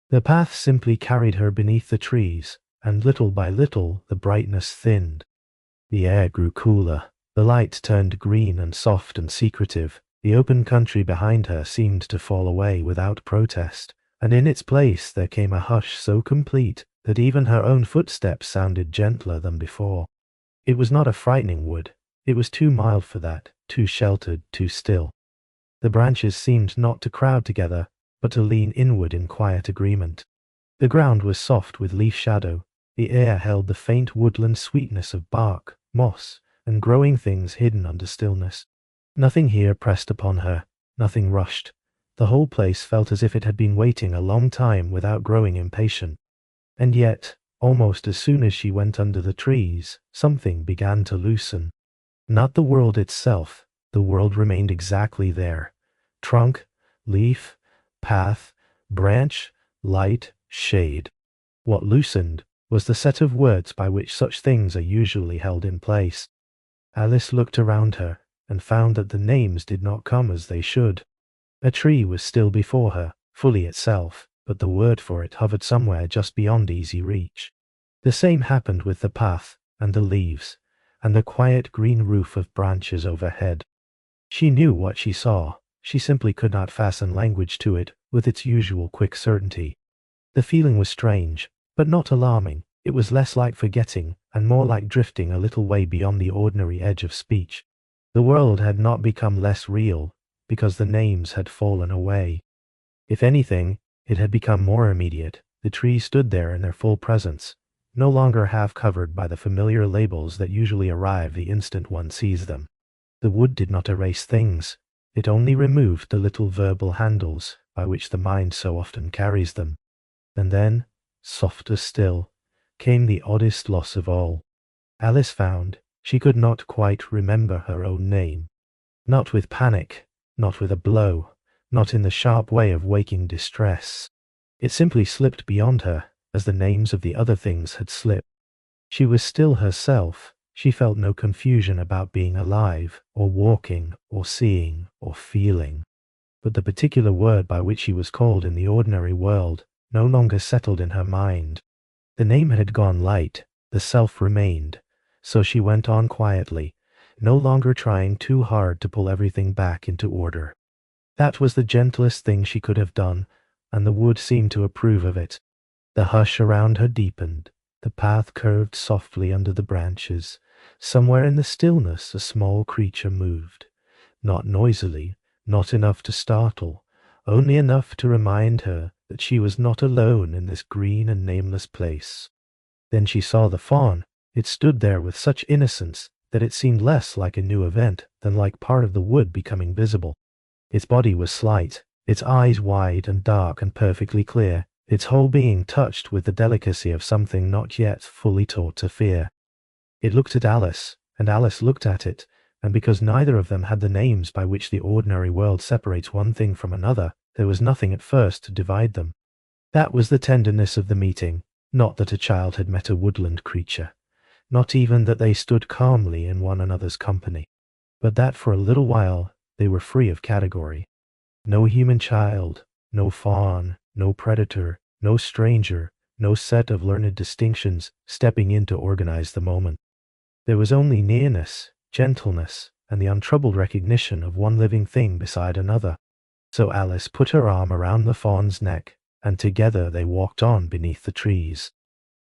The path simply carried her beneath the trees, and little by little the brightness thinned. The air grew cooler, the light turned green and soft and secretive, the open country behind her seemed to fall away without protest, and in its place there came a hush so complete that even her own footsteps sounded gentler than before. It was not a frightening wood, it was too mild for that, too sheltered, too still. The branches seemed not to crowd together, but to lean inward in quiet agreement. The ground was soft with leaf shadow, the air held the faint woodland sweetness of bark, moss, and growing things hidden under stillness. Nothing here pressed upon her, nothing rushed. The whole place felt as if it had been waiting a long time without growing impatient. And yet, almost as soon as she went under the trees, something began to loosen. Not the world itself, the world remained exactly there. Trunk, leaf, path, branch, light, shade. What loosened was the set of words by which such things are usually held in place. Alice looked around her, and found that the names did not come as they should. A tree was still before her, fully itself, but the word for it hovered somewhere just beyond easy reach. The same happened with the path, and the leaves, and the quiet green roof of branches overhead. She knew what she saw, she simply could not fasten language to it with its usual quick certainty. The feeling was strange, but not alarming. It was less like forgetting, and more like drifting a little way beyond the ordinary edge of speech. The world had not become less real, because the names had fallen away. If anything, it had become more immediate. The trees stood there in their full presence, no longer half covered by the familiar labels that usually arrive the instant one sees them. The wood did not erase things, it only removed the little verbal handles by which the mind so often carries them. And then, softer still, came the oddest loss of all. Alice found she could not quite remember her own name. Not with panic, not with a blow, not in the sharp way of waking distress. It simply slipped beyond her, as the names of the other things had slipped. She was still herself. She felt no confusion about being alive, or walking, or seeing, or feeling. But the particular word by which she was called in the ordinary world no longer settled in her mind. The name had gone light, the self remained, so she went on quietly, no longer trying too hard to pull everything back into order. That was the gentlest thing she could have done, and the wood seemed to approve of it. The hush around her deepened, the path curved softly under the branches. Somewhere in the stillness a small creature moved. Not noisily, not enough to startle, only enough to remind her that she was not alone in this green and nameless place. Then she saw the fawn. It stood there with such innocence that it seemed less like a new event than like part of the wood becoming visible. Its body was slight, its eyes wide and dark and perfectly clear, its whole being touched with the delicacy of something not yet fully taught to fear. It looked at Alice, and Alice looked at it, and because neither of them had the names by which the ordinary world separates one thing from another, there was nothing at first to divide them. That was the tenderness of the meeting, not that a child had met a woodland creature, not even that they stood calmly in one another's company, but that for a little while they were free of category. No human child, no fawn, no predator, no stranger, no set of learned distinctions stepping in to organize the moment. There was only nearness, gentleness, and the untroubled recognition of one living thing beside another. So Alice put her arm around the fawn's neck, and together they walked on beneath the trees.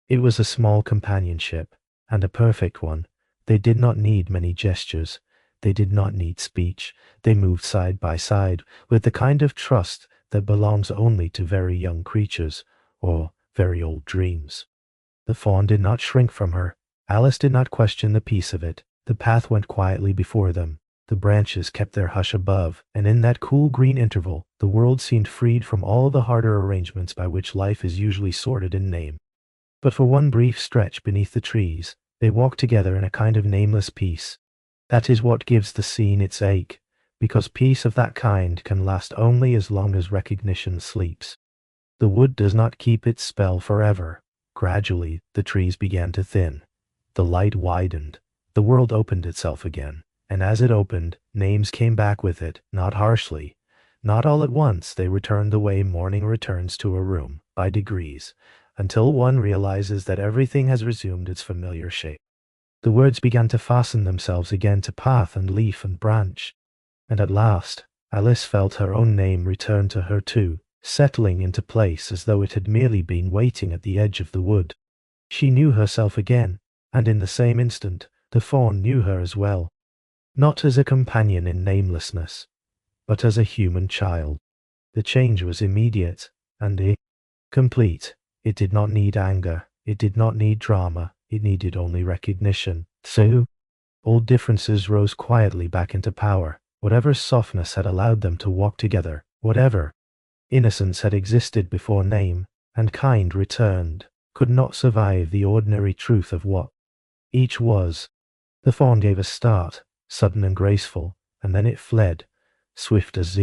It was a small companionship, and a perfect one. They did not need many gestures. They did not need speech. They moved side by side with the kind of trust that belongs only to very young creatures, or very old dreams. The fawn did not shrink from her. Alice did not question the peace of it. The path went quietly before them. The branches kept their hush above, and in that cool green interval, the world seemed freed from all the harder arrangements by which life is usually sorted in name. But for one brief stretch beneath the trees, they walked together in a kind of nameless peace. That is what gives the scene its ache, because peace of that kind can last only as long as recognition sleeps. The wood does not keep its spell forever. Gradually, the trees began to thin. The light widened. The world opened itself again, and as it opened, names came back with it, not harshly. Not all at once, they returned the way morning returns to a room, by degrees, until one realizes that everything has resumed its familiar shape. The words began to fasten themselves again to path and leaf and branch, and at last, Alice felt her own name return to her too, settling into place as though it had merely been waiting at the edge of the wood. She knew herself again, and in the same instant, the fawn knew her as well. Not as a companion in namelessness, but as a human child. The change was immediate, and complete. It did not need anger, it did not need drama, it needed only recognition. So, old differences rose quietly back into power. Whatever softness had allowed them to walk together, whatever innocence had existed before name and kind returned, could not survive the ordinary truth of what each was. The fawn gave a start, sudden and graceful, and then it fled, swift as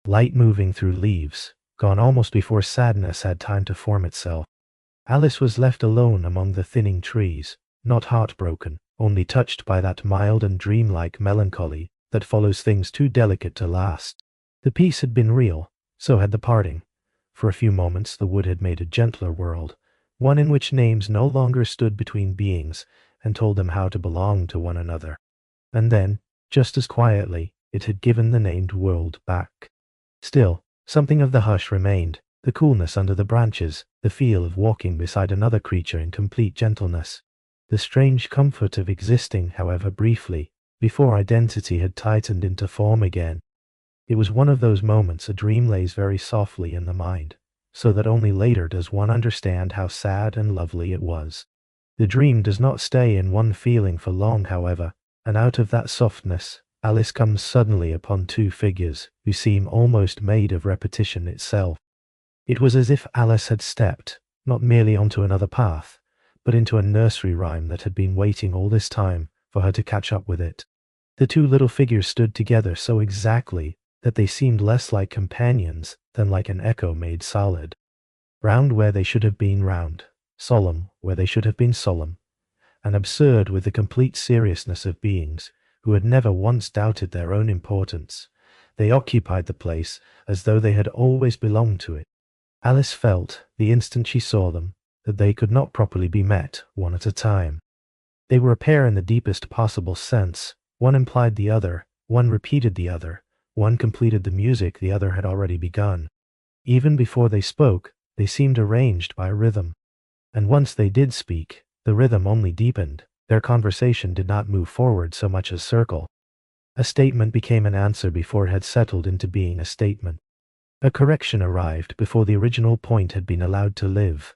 light moving through leaves, gone almost before sadness had time to form itself. Alice was left alone among the thinning trees, not heartbroken, only touched by that mild and dreamlike melancholy that follows things too delicate to last. The peace had been real, so had the parting. For a few moments the wood had made a gentler world, one in which names no longer stood between beings and told them how to belong to one another. And then, just as quietly, it had given the named world back. Still, something of the hush remained, the coolness under the branches, the feel of walking beside another creature in complete gentleness. The strange comfort of existing, however briefly, before identity had tightened into form again. It was one of those moments a dream lays very softly in the mind, so that only later does one understand how sad and lovely it was. The dream does not stay in one feeling for long, however, and out of that softness, Alice comes suddenly upon two figures who seem almost made of repetition itself. It was as if Alice had stepped, not merely onto another path, but into a nursery rhyme that had been waiting all this time for her to catch up with it. The two little figures stood together so exactly that they seemed less like companions than like an echo made solid. Round where they should have been round, solemn where they should have been solemn, and absurd with the complete seriousness of beings who had never once doubted their own importance. They occupied the place as though they had always belonged to it. Alice felt, the instant she saw them, that they could not properly be met one at a time. They were a pair in the deepest possible sense. One implied the other, one repeated the other, one completed the music the other had already begun. Even before they spoke, they seemed arranged by rhythm. And once they did speak, the rhythm only deepened. Their conversation did not move forward so much as circle. A statement became an answer before it had settled into being a statement. A correction arrived before the original point had been allowed to live.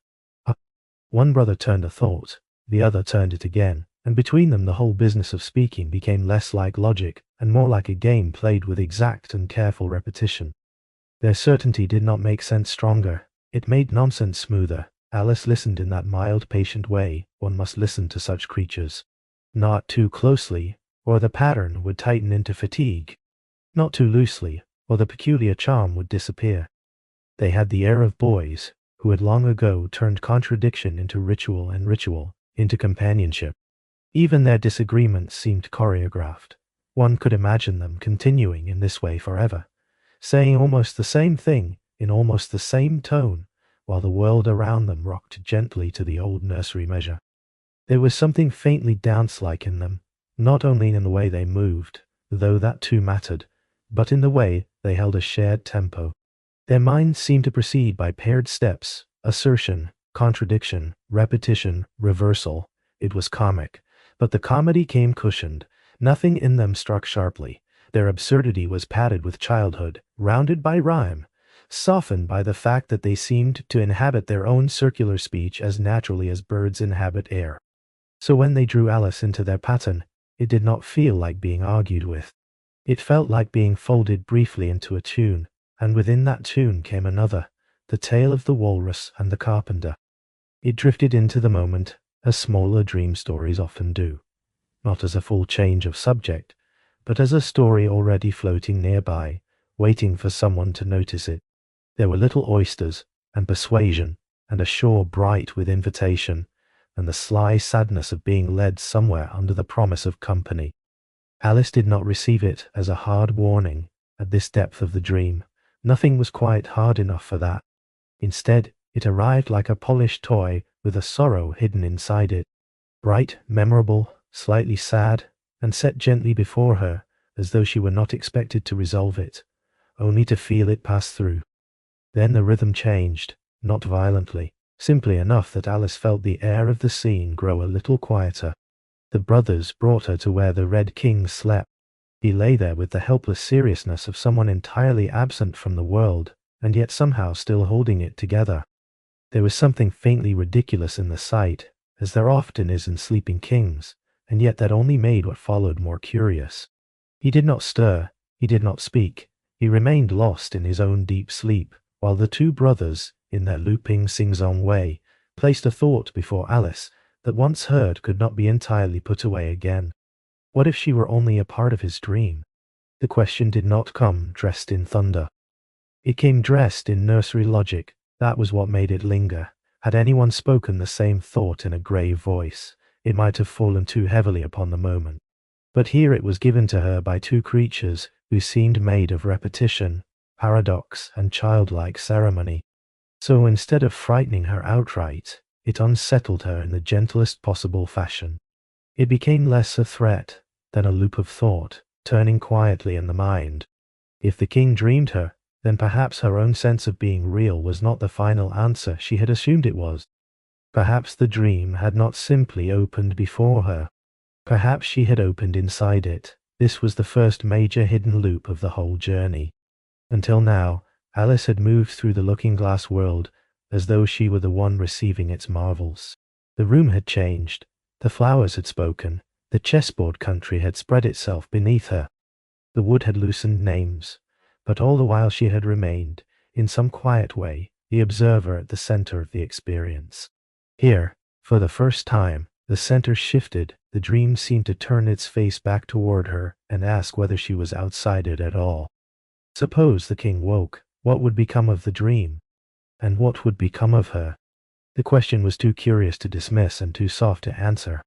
One brother turned a thought, the other turned it again, and between them the whole business of speaking became less like logic and more like a game played with exact and careful repetition. Their certainty did not make sense stronger, it made nonsense smoother. Alice listened in that mild, patient way one must listen to such creatures. Not too closely, or the pattern would tighten into fatigue. Not too loosely, or the peculiar charm would disappear. They had the air of boys who had long ago turned contradiction into ritual and ritual into companionship. Even their disagreements seemed choreographed. One could imagine them continuing in this way forever, saying almost the same thing in almost the same tone, while the world around them rocked gently to the old nursery measure. There was something faintly dance-like in them, not only in the way they moved, though that too mattered, but in the way they held a shared tempo. Their minds seemed to proceed by paired steps, assertion, contradiction, repetition, reversal. It was comic, but the comedy came cushioned. Nothing in them struck sharply. Their absurdity was padded with childhood, rounded by rhyme, softened by the fact that they seemed to inhabit their own circular speech as naturally as birds inhabit air. So when they drew Alice into their pattern, it did not feel like being argued with. It felt like being folded briefly into a tune, and within that tune came another, the tale of the walrus and the carpenter. It drifted into the moment, as smaller dream stories often do, not as a full change of subject, but as a story already floating nearby, waiting for someone to notice it. There were little oysters, and persuasion, and a shore bright with invitation, and the sly sadness of being led somewhere under the promise of company. Alice did not receive it as a hard warning at this depth of the dream. Nothing was quite hard enough for that. Instead, it arrived like a polished toy with a sorrow hidden inside it. Bright, memorable, slightly sad, and set gently before her, as though she were not expected to resolve it, only to feel it pass through. Then the rhythm changed, not violently, simply enough that Alice felt the air of the scene grow a little quieter. The brothers brought her to where the Red King slept. He lay there with the helpless seriousness of someone entirely absent from the world, and yet somehow still holding it together. There was something faintly ridiculous in the sight, as there often is in sleeping kings, and yet that only made what followed more curious. He did not stir, he did not speak, he remained lost in his own deep sleep, while the two brothers, in their looping, sing-song way, placed a thought before Alice that once heard could not be entirely put away again. What if she were only a part of his dream? The question did not come dressed in thunder. It came dressed in nursery logic. That was what made it linger. Had anyone spoken the same thought in a grave voice, it might have fallen too heavily upon the moment. But here it was given to her by two creatures who seemed made of repetition, paradox, and childlike ceremony. So instead of frightening her outright, it unsettled her in the gentlest possible fashion. It became less a threat than a loop of thought, turning quietly in the mind. If the king dreamed her, then perhaps her own sense of being real was not the final answer she had assumed it was. Perhaps the dream had not simply opened before her. Perhaps she had opened inside it. This was the first major hidden loop of the whole journey. Until now, Alice had moved through the looking-glass world as though she were the one receiving its marvels. The room had changed. The flowers had spoken. The chessboard country had spread itself beneath her. The wood had loosened names. But all the while she had remained, in some quiet way, the observer at the center of the experience. Here, for the first time, the center shifted. The dream seemed to turn its face back toward her and ask whether she was outside it at all. Suppose the king woke, what would become of the dream? And what would become of her? The question was too curious to dismiss and too soft to answer.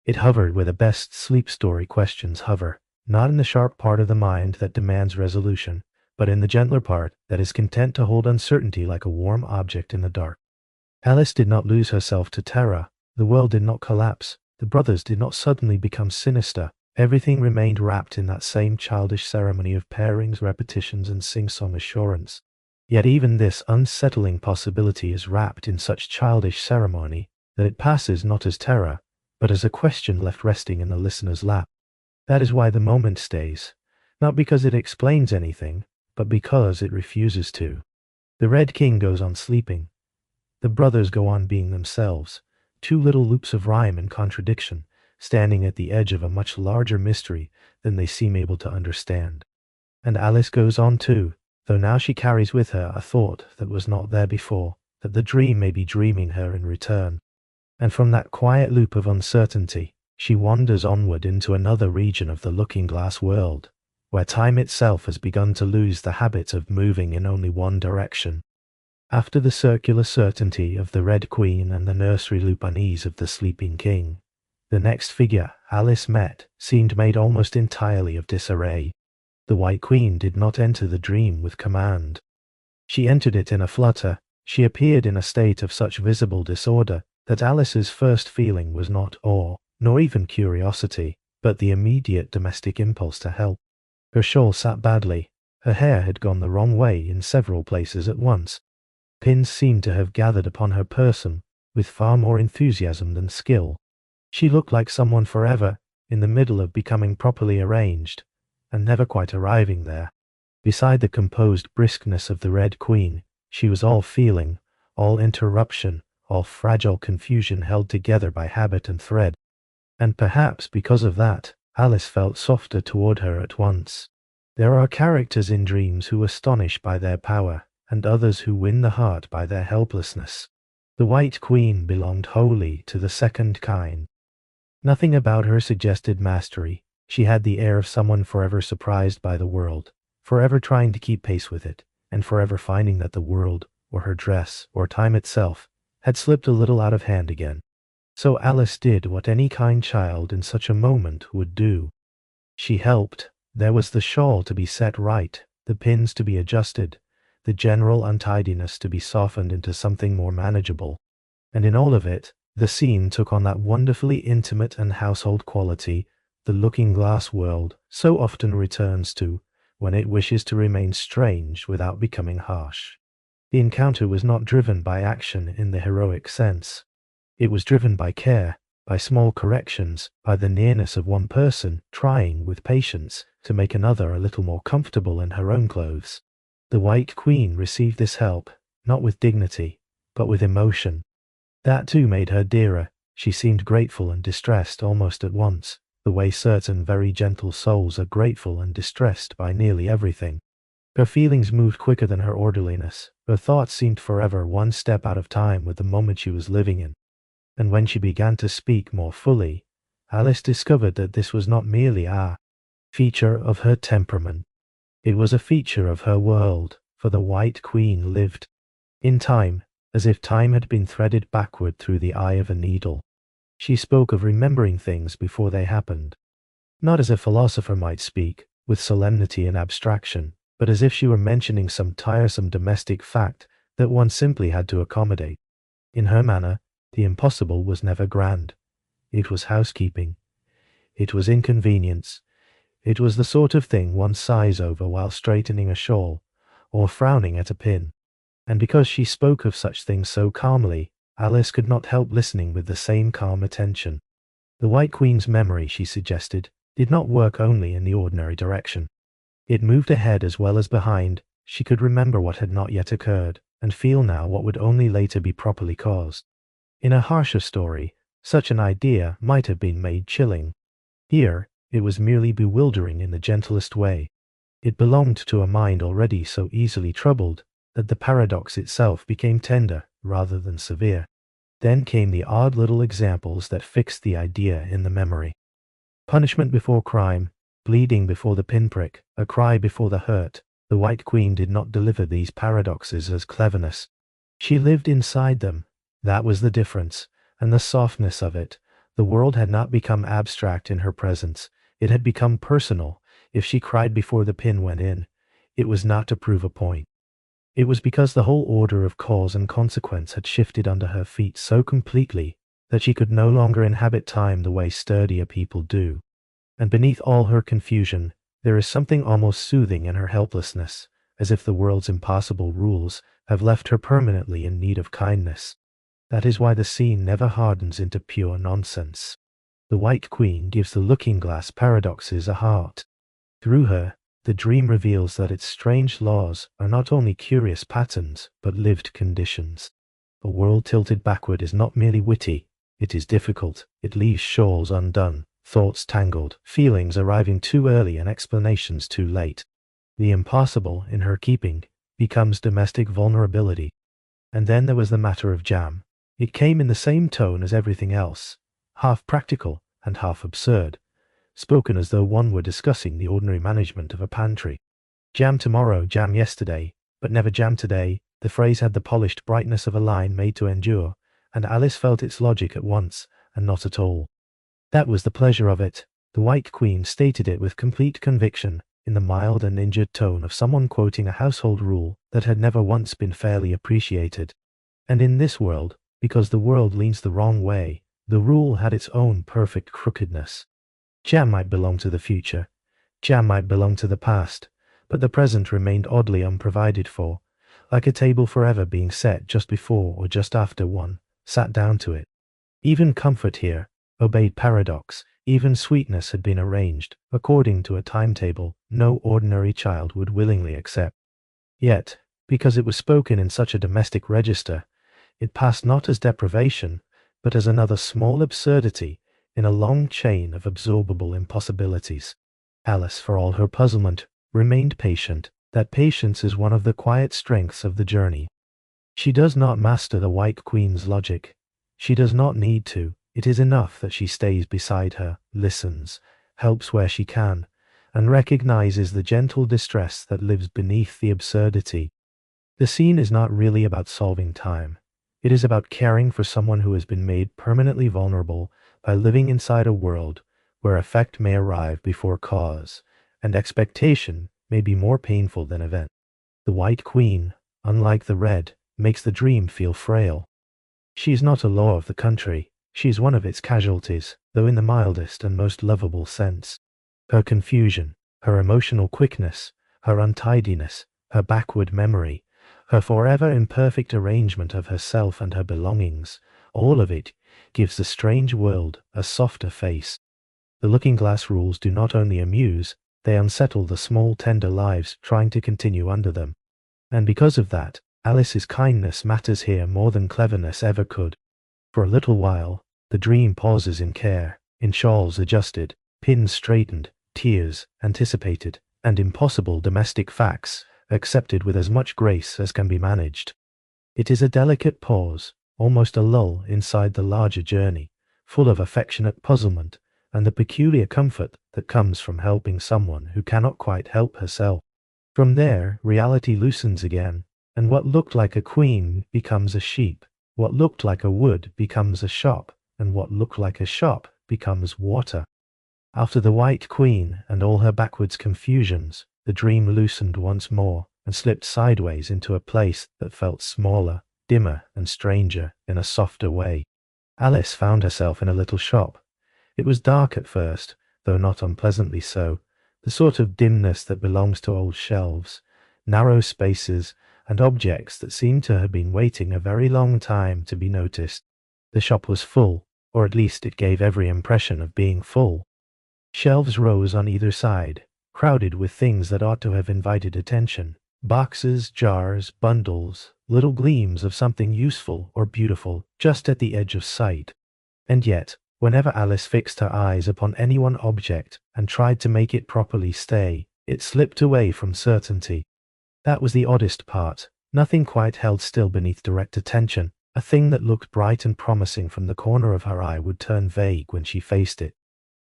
It hovered where the best sleep story questions hover, not in the sharp part of the mind that demands resolution, but in the gentler part that is content to hold uncertainty like a warm object in the dark. Alice did not lose herself to terror. The world did not collapse. The brothers did not suddenly become sinister. Everything remained wrapped in that same childish ceremony of pairings, repetitions, and sing-song assurance. Yet even this unsettling possibility is wrapped in such childish ceremony that it passes not as terror, but as a question left resting in the listener's lap. That is why the moment stays, not because it explains anything, but because it refuses to. The Red King goes on sleeping. The brothers go on being themselves, two little loops of rhyme and contradiction, standing at the edge of a much larger mystery than they seem able to understand. And Alice goes on too, though now she carries with her a thought that was not there before, that the dream may be dreaming her in return. And from that quiet loop of uncertainty, she wanders onward into another region of the looking-glass world, where time itself has begun to lose the habit of moving in only one direction. After the circular certainty of the Red Queen and the nursery loop unease of the sleeping king, the next figure Alice met seemed made almost entirely of disarray. The White Queen did not enter the dream with command. She entered it in a flutter. She appeared in a state of such visible disorder that Alice's first feeling was not awe, nor even curiosity, but the immediate domestic impulse to help. Her shawl sat badly. Her hair had gone the wrong way in several places at once. Pins seemed to have gathered upon her person with far more enthusiasm than skill. She looked like someone forever in the middle of becoming properly arranged, and never quite arriving there. Beside the composed briskness of the Red Queen, she was all feeling, all interruption, all fragile confusion held together by habit and thread. And perhaps because of that, Alice felt softer toward her at once. There are characters in dreams who astonish by their power, and others who win the heart by their helplessness. The White Queen belonged wholly to the second kind. Nothing about her suggested mastery. She had the air of someone forever surprised by the world, forever trying to keep pace with it, and forever finding that the world, or her dress, or time itself, had slipped a little out of hand again. So Alice did what any kind child in such a moment would do. She helped. There was the shawl to be set right, the pins to be adjusted, the general untidiness to be softened into something more manageable. And in all of it, the scene took on that wonderfully intimate and household quality the looking-glass world so often returns to when it wishes to remain strange without becoming harsh. The encounter was not driven by action in the heroic sense. It was driven by care, by small corrections, by the nearness of one person trying with patience to make another a little more comfortable in her own clothes. The White Queen received this help, not with dignity, but with emotion. That too made her dearer. She seemed grateful and distressed almost at once, the way certain very gentle souls are grateful and distressed by nearly everything. Her feelings moved quicker than her orderliness. Her thoughts seemed forever one step out of time with the moment she was living in. And when she began to speak more fully, Alice discovered that this was not merely a feature of her temperament. It was a feature of her world, for the White Queen lived in time, as if time had been threaded backward through the eye of a needle. She spoke of remembering things before they happened, not as a philosopher might speak, with solemnity and abstraction, but as if she were mentioning some tiresome domestic fact that one simply had to accommodate. In her manner, the impossible was never grand. It was housekeeping. It was inconvenience. It was the sort of thing one sighs over while straightening a shawl, or frowning at a pin. And because she spoke of such things so calmly, Alice could not help listening with the same calm attention. The White Queen's memory, she suggested, did not work only in the ordinary direction. It moved ahead as well as behind. She could remember what had not yet occurred, and feel now what would only later be properly caused. In a harsher story, such an idea might have been made chilling. Here, it was merely bewildering in the gentlest way. It belonged to a mind already so easily troubled that the paradox itself became tender rather than severe. Then came the odd little examples that fixed the idea in the memory. Punishment before crime, bleeding before the pinprick, a cry before the hurt. The White Queen did not deliver these paradoxes as cleverness. She lived inside them. That was the difference, and the softness of it. The world had not become abstract in her presence. It had become personal. If she cried before the pin went in, it was not to prove a point. It was because the whole order of cause and consequence had shifted under her feet so completely that she could no longer inhabit time the way sturdier people do. And beneath all her confusion, there is something almost soothing in her helplessness, as if the world's impossible rules have left her permanently in need of kindness. That is why the scene never hardens into pure nonsense. The White Queen gives the looking-glass paradoxes a heart. Through her, the dream reveals that its strange laws are not only curious patterns, but lived conditions. A world tilted backward is not merely witty, it is difficult. It leaves shawls undone, thoughts tangled, feelings arriving too early and explanations too late. The impossible, in her keeping, becomes domestic vulnerability. And then there was the matter of jam. It came in the same tone as everything else, half practical and half absurd, spoken as though one were discussing the ordinary management of a pantry. Jam tomorrow, jam yesterday, but never jam today. The phrase had the polished brightness of a line made to endure, and Alice felt its logic at once, and not at all. That was the pleasure of it. The White Queen stated it with complete conviction, in the mild and injured tone of someone quoting a household rule that had never once been fairly appreciated. And in this world, because the world leans the wrong way, the rule had its own perfect crookedness. Jam might belong to the future, jam might belong to the past, but the present remained oddly unprovided for, like a table forever being set just before or just after one sat down to it. Even comfort here obeyed paradox. Even sweetness had been arranged according to a timetable no ordinary child would willingly accept. Yet, because it was spoken in such a domestic register, it passed not as deprivation, but as another small absurdity in a long chain of absorbable impossibilities. Alice, for all her puzzlement, remained patient. That patience is one of the quiet strengths of the journey. She does not master the White Queen's logic. She does not need to. It is enough that she stays beside her, listens, helps where she can, and recognizes the gentle distress that lives beneath the absurdity. The scene is not really about solving time. It is about caring for someone who has been made permanently vulnerable by living inside a world where effect may arrive before cause, and expectation may be more painful than event. The White Queen, unlike the Red, makes the dream feel frail. She is not a law of the country, she is one of its casualties, though in the mildest and most lovable sense. Her confusion, her emotional quickness, her untidiness, her backward memory, her forever imperfect arrangement of herself and her belongings, all of it gives the strange world a softer face. The looking-glass rules do not only amuse, they unsettle the small tender lives trying to continue under them. And because of that, Alice's kindness matters here more than cleverness ever could. For a little while, the dream pauses in care, in shawls adjusted, pins straightened, tears anticipated, and impossible domestic facts accepted with as much grace as can be managed. It is a delicate pause, almost a lull inside the larger journey, full of affectionate puzzlement, and the peculiar comfort that comes from helping someone who cannot quite help herself. From there, reality loosens again, and what looked like a queen becomes a sheep, what looked like a wood becomes a shop, and what looked like a shop becomes water. After the White Queen and all her backwards confusions, the dream loosened once more and slipped sideways into a place that felt smaller, dimmer, and stranger in a softer way. Alice found herself in a little shop. It was dark at first, though not unpleasantly so, the sort of dimness that belongs to old shelves, narrow spaces, and objects that seemed to have been waiting a very long time to be noticed. The shop was full, or at least it gave every impression of being full. Shelves rose on either side, crowded with things that ought to have invited attention. Boxes, jars, bundles, little gleams of something useful or beautiful just at the edge of sight. And yet, whenever Alice fixed her eyes upon any one object and tried to make it properly stay, it slipped away from certainty. That was the oddest part. Nothing quite held still beneath direct attention. A thing that looked bright and promising from the corner of her eye would turn vague when she faced it.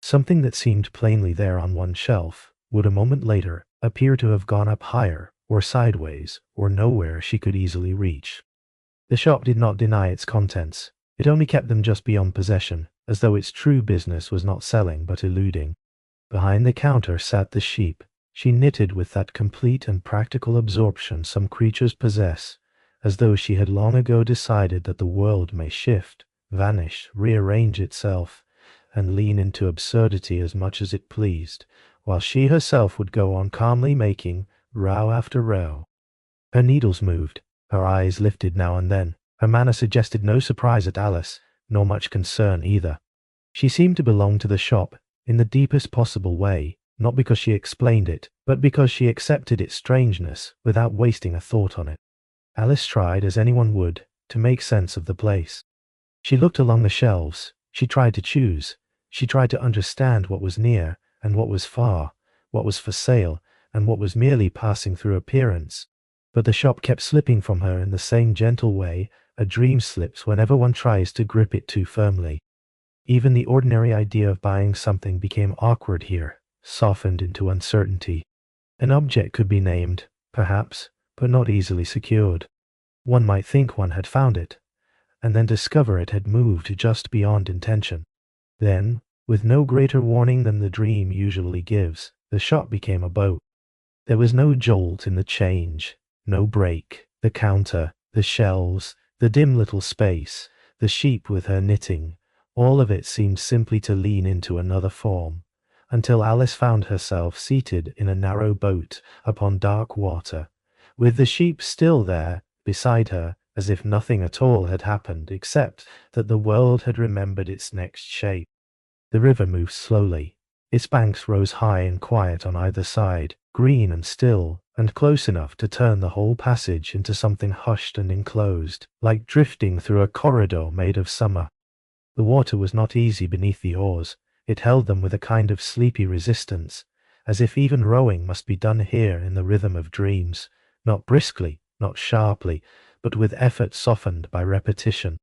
Something that seemed plainly there on one shelf would a moment later appear to have gone up higher, or sideways, or nowhere she could easily reach. The shop did not deny its contents. It only kept them just beyond possession, as though its true business was not selling but eluding. Behind the counter sat the sheep. She knitted with that complete and practical absorption some creatures possess, as though she had long ago decided that the world may shift, vanish, rearrange itself, and lean into absurdity as much as it pleased, while she herself would go on calmly making row after row. Her needles moved, her eyes lifted now and then. Her manner suggested no surprise at Alice, nor much concern either. She seemed to belong to the shop in the deepest possible way, not because she explained it, but because she accepted its strangeness without wasting a thought on it. Alice tried, as anyone would, to make sense of the place. She looked along the shelves, she tried to choose, she tried to understand what was near and what was far, what was for sale and what was merely passing through appearance. But the shop kept slipping from her in the same gentle way a dream slips whenever one tries to grip it too firmly. Even the ordinary idea of buying something became awkward here, softened into uncertainty. An object could be named, perhaps, but not easily secured. One might think one had found it, and then discover it had moved just beyond intention. Then, with no greater warning than the dream usually gives, the shop became a boat. There was no jolt in the change, no break. The counter, the shelves, the dim little space, the sheep with her knitting, all of it seemed simply to lean into another form, until Alice found herself seated in a narrow boat upon dark water, with the sheep still there beside her, as if nothing at all had happened except that the world had remembered its next shape. The river moved slowly. Its banks rose high and quiet on either side, green and still, and close enough to turn the whole passage into something hushed and enclosed, like drifting through a corridor made of summer. The water was not easy beneath the oars. It held them with a kind of sleepy resistance, as if even rowing must be done here in the rhythm of dreams, not briskly, not sharply, but with effort softened by repetition.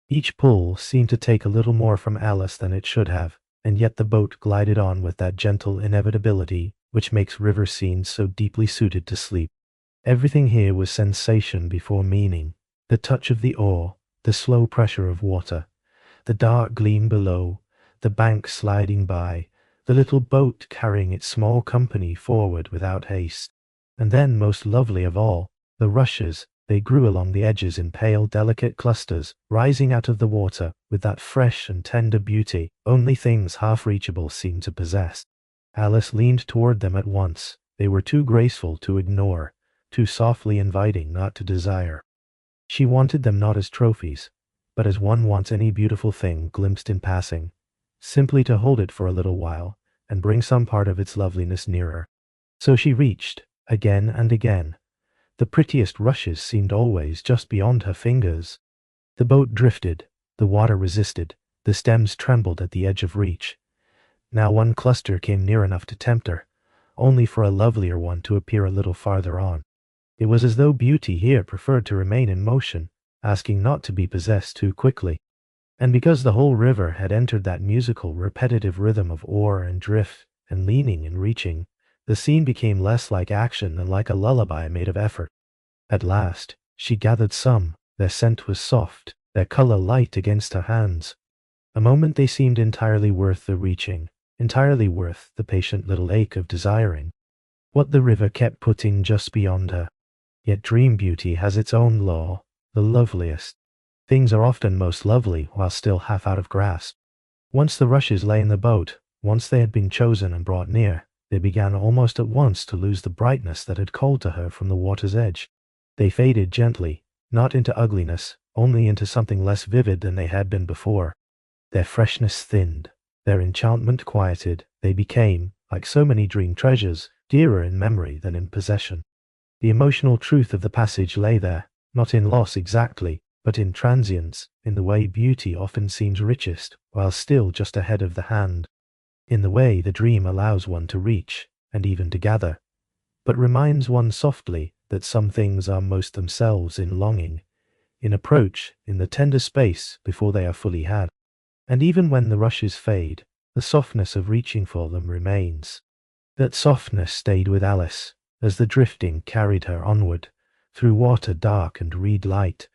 Each pull seemed to take a little more from Alice than it should have, and yet the boat glided on with that gentle inevitability which makes river scenes so deeply suited to sleep. Everything here was sensation before meaning. The touch of the oar, the slow pressure of water, the dark gleam below, the bank sliding by, the little boat carrying its small company forward without haste. And then, most lovely of all, the rushes. They grew along the edges in pale, delicate clusters, rising out of the water with that fresh and tender beauty only things half reachable seemed to possess. Alice leaned toward them at once. They were too graceful to ignore, too softly inviting not to desire. She wanted them not as trophies, but as one wants any beautiful thing glimpsed in passing, simply to hold it for a little while and bring some part of its loveliness nearer. So she reached, again and again. The prettiest rushes seemed always just beyond her fingers. The boat drifted, the water resisted, the stems trembled at the edge of reach. Now one cluster came near enough to tempt her, only for a lovelier one to appear a little farther on. It was as though beauty here preferred to remain in motion, asking not to be possessed too quickly. And because the whole river had entered that musical, repetitive rhythm of oar and drift and leaning and reaching, the scene became less like action than like a lullaby made of effort. At last, she gathered some. Their scent was soft, their color light against her hands. A moment they seemed entirely worth the reaching, entirely worth the patient little ache of desiring. What the river kept putting just beyond her. Yet dream beauty has its own law, the loveliest. Things are often most lovely while still half out of grasp. Once the rushes lay in the boat, once they had been chosen and brought near, they began almost at once to lose the brightness that had called to her from the water's edge. They faded gently, not into ugliness, only into something less vivid than they had been before. Their freshness thinned, their enchantment quieted, they became, like so many dream treasures, dearer in memory than in possession. The emotional truth of the passage lay there, not in loss exactly, but in transience, in the way beauty often seems richest, while still just ahead of the hand. In the way the dream allows one to reach, and even to gather, but reminds one softly that some things are most themselves in longing, in approach, in the tender space before they are fully had. And even when the rushes fade, the softness of reaching for them remains. That softness stayed with Alice, as the drifting carried her onward, through water dark and reed light,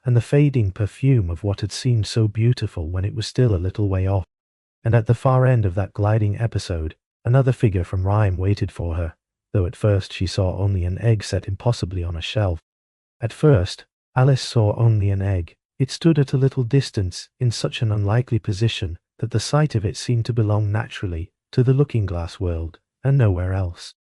and the fading perfume of what had seemed so beautiful when it was still a little way off. And at the far end of that gliding episode, another figure from rhyme waited for her, though at first she saw only an egg set impossibly on a shelf. At first, Alice saw only an egg. It stood at a little distance, in such an unlikely position, that the sight of it seemed to belong naturally to the looking-glass world, and nowhere else.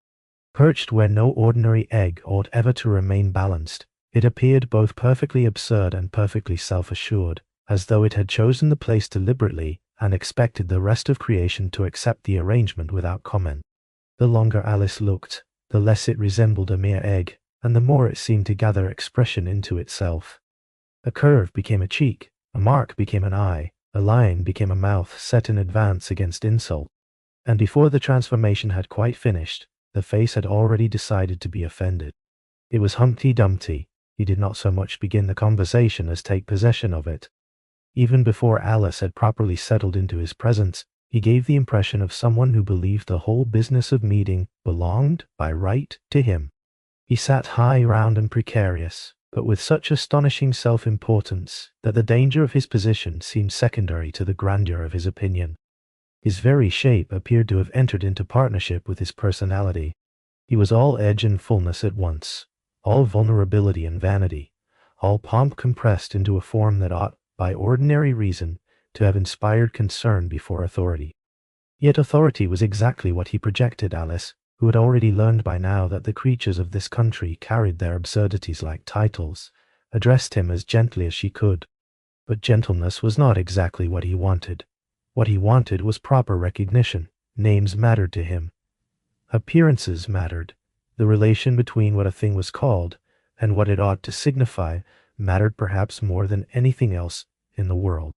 Perched where no ordinary egg ought ever to remain balanced, it appeared both perfectly absurd and perfectly self-assured, as though it had chosen the place deliberately and expected the rest of creation to accept the arrangement without comment. The longer Alice looked, the less it resembled a mere egg, and the more it seemed to gather expression into itself. A curve became a cheek, a mark became an eye, a line became a mouth set in advance against insult. And before the transformation had quite finished, the face had already decided to be offended. It was Humpty Dumpty. He did not so much begin the conversation as take possession of it. Even before Alice had properly settled into his presence, he gave the impression of someone who believed the whole business of meeting belonged, by right, to him. He sat high, round, and precarious, but with such astonishing self-importance that the danger of his position seemed secondary to the grandeur of his opinion. His very shape appeared to have entered into partnership with his personality. He was all edge and fullness at once, all vulnerability and vanity, all pomp compressed into a form that ought, by ordinary reason, to have inspired concern before authority. Yet authority was exactly what he projected. Alice, who had already learned by now that the creatures of this country carried their absurdities like titles, addressed him as gently as she could. But gentleness was not exactly what he wanted. What he wanted was proper recognition. Names mattered to him. Appearances mattered. The relation between what a thing was called and what it ought to signify mattered perhaps more than anything else in the world.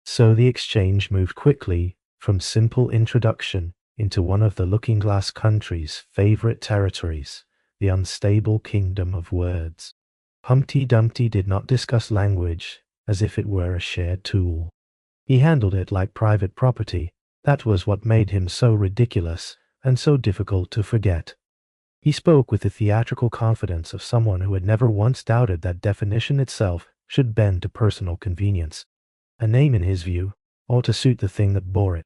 So the exchange moved quickly from simple introduction into one of the looking-glass country's favorite territories, the unstable kingdom of words. Humpty Dumpty did not discuss language as if it were a shared tool. He handled it like private property. That was what made him so ridiculous and so difficult to forget. He spoke with the theatrical confidence of someone who had never once doubted that definition itself should bend to personal convenience. A name, in his view, or to suit the thing that bore it.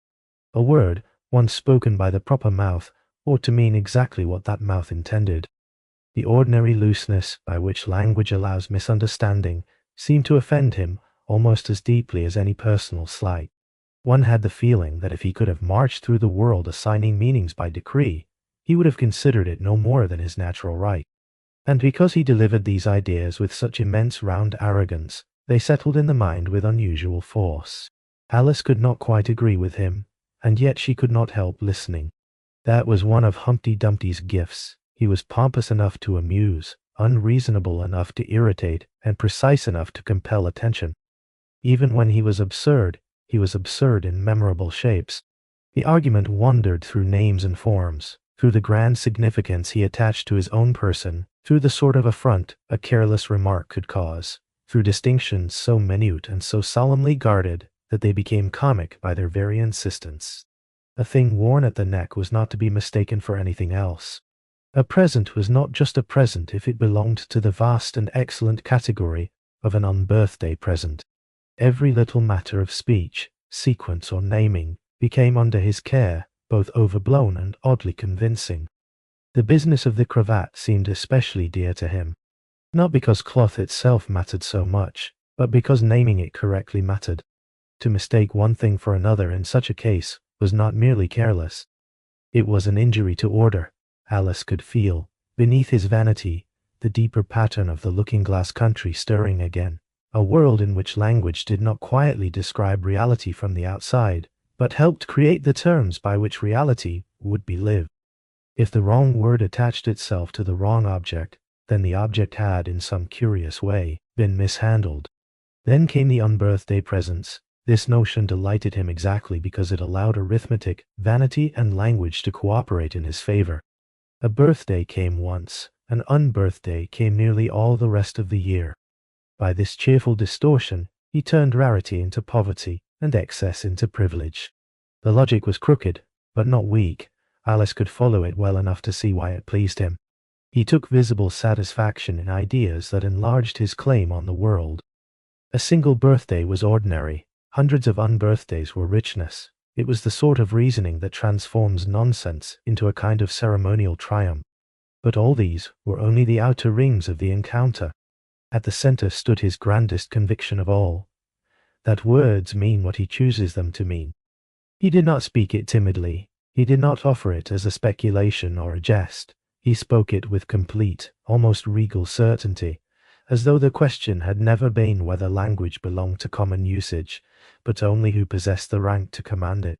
A word, once spoken by the proper mouth, ought to mean exactly what that mouth intended. The ordinary looseness by which language allows misunderstanding seemed to offend him almost as deeply as any personal slight. One had the feeling that if he could have marched through the world assigning meanings by decree, he would have considered it no more than his natural right. And because he delivered these ideas with such immense round arrogance, they settled in the mind with unusual force. Alice could not quite agree with him, and yet she could not help listening. That was one of Humpty Dumpty's gifts. He was pompous enough to amuse, unreasonable enough to irritate, and precise enough to compel attention. Even when he was absurd in memorable shapes. The argument wandered through names and forms, through the grand significance he attached to his own person, through the sort of affront a careless remark could cause, through distinctions so minute and so solemnly guarded that they became comic by their very insistence. A thing worn at the neck was not to be mistaken for anything else. A present was not just a present if it belonged to the vast and excellent category of an unbirthday present. Every little matter of speech, sequence, or naming became under his care both overblown and oddly convincing. The business of the cravat seemed especially dear to him, not because cloth itself mattered so much, but because naming it correctly mattered. To mistake one thing for another in such a case was not merely careless. It was an injury to order. Alice could feel, beneath his vanity, the deeper pattern of the looking-glass country stirring again. A world in which language did not quietly describe reality from the outside, but helped create the terms by which reality would be lived. If the wrong word attached itself to the wrong object, then the object had, in some curious way, been mishandled. Then came the unbirthday presents. This notion delighted him exactly because it allowed arithmetic, vanity, and language to cooperate in his favor. A birthday came once, an unbirthday came nearly all the rest of the year. By this cheerful distortion, he turned rarity into poverty and excess into privilege. The logic was crooked, but not weak. Alice could follow it well enough to see why it pleased him. He took visible satisfaction in ideas that enlarged his claim on the world. A single birthday was ordinary. Hundreds of unbirthdays were richness. It was the sort of reasoning that transforms nonsense into a kind of ceremonial triumph. But all these were only the outer rings of the encounter. At the center stood his grandest conviction of all, that words mean what he chooses them to mean. He did not speak it timidly. He did not offer it as a speculation or a jest. He spoke it with complete, almost regal certainty, as though the question had never been whether language belonged to common usage, but only who possessed the rank to command it.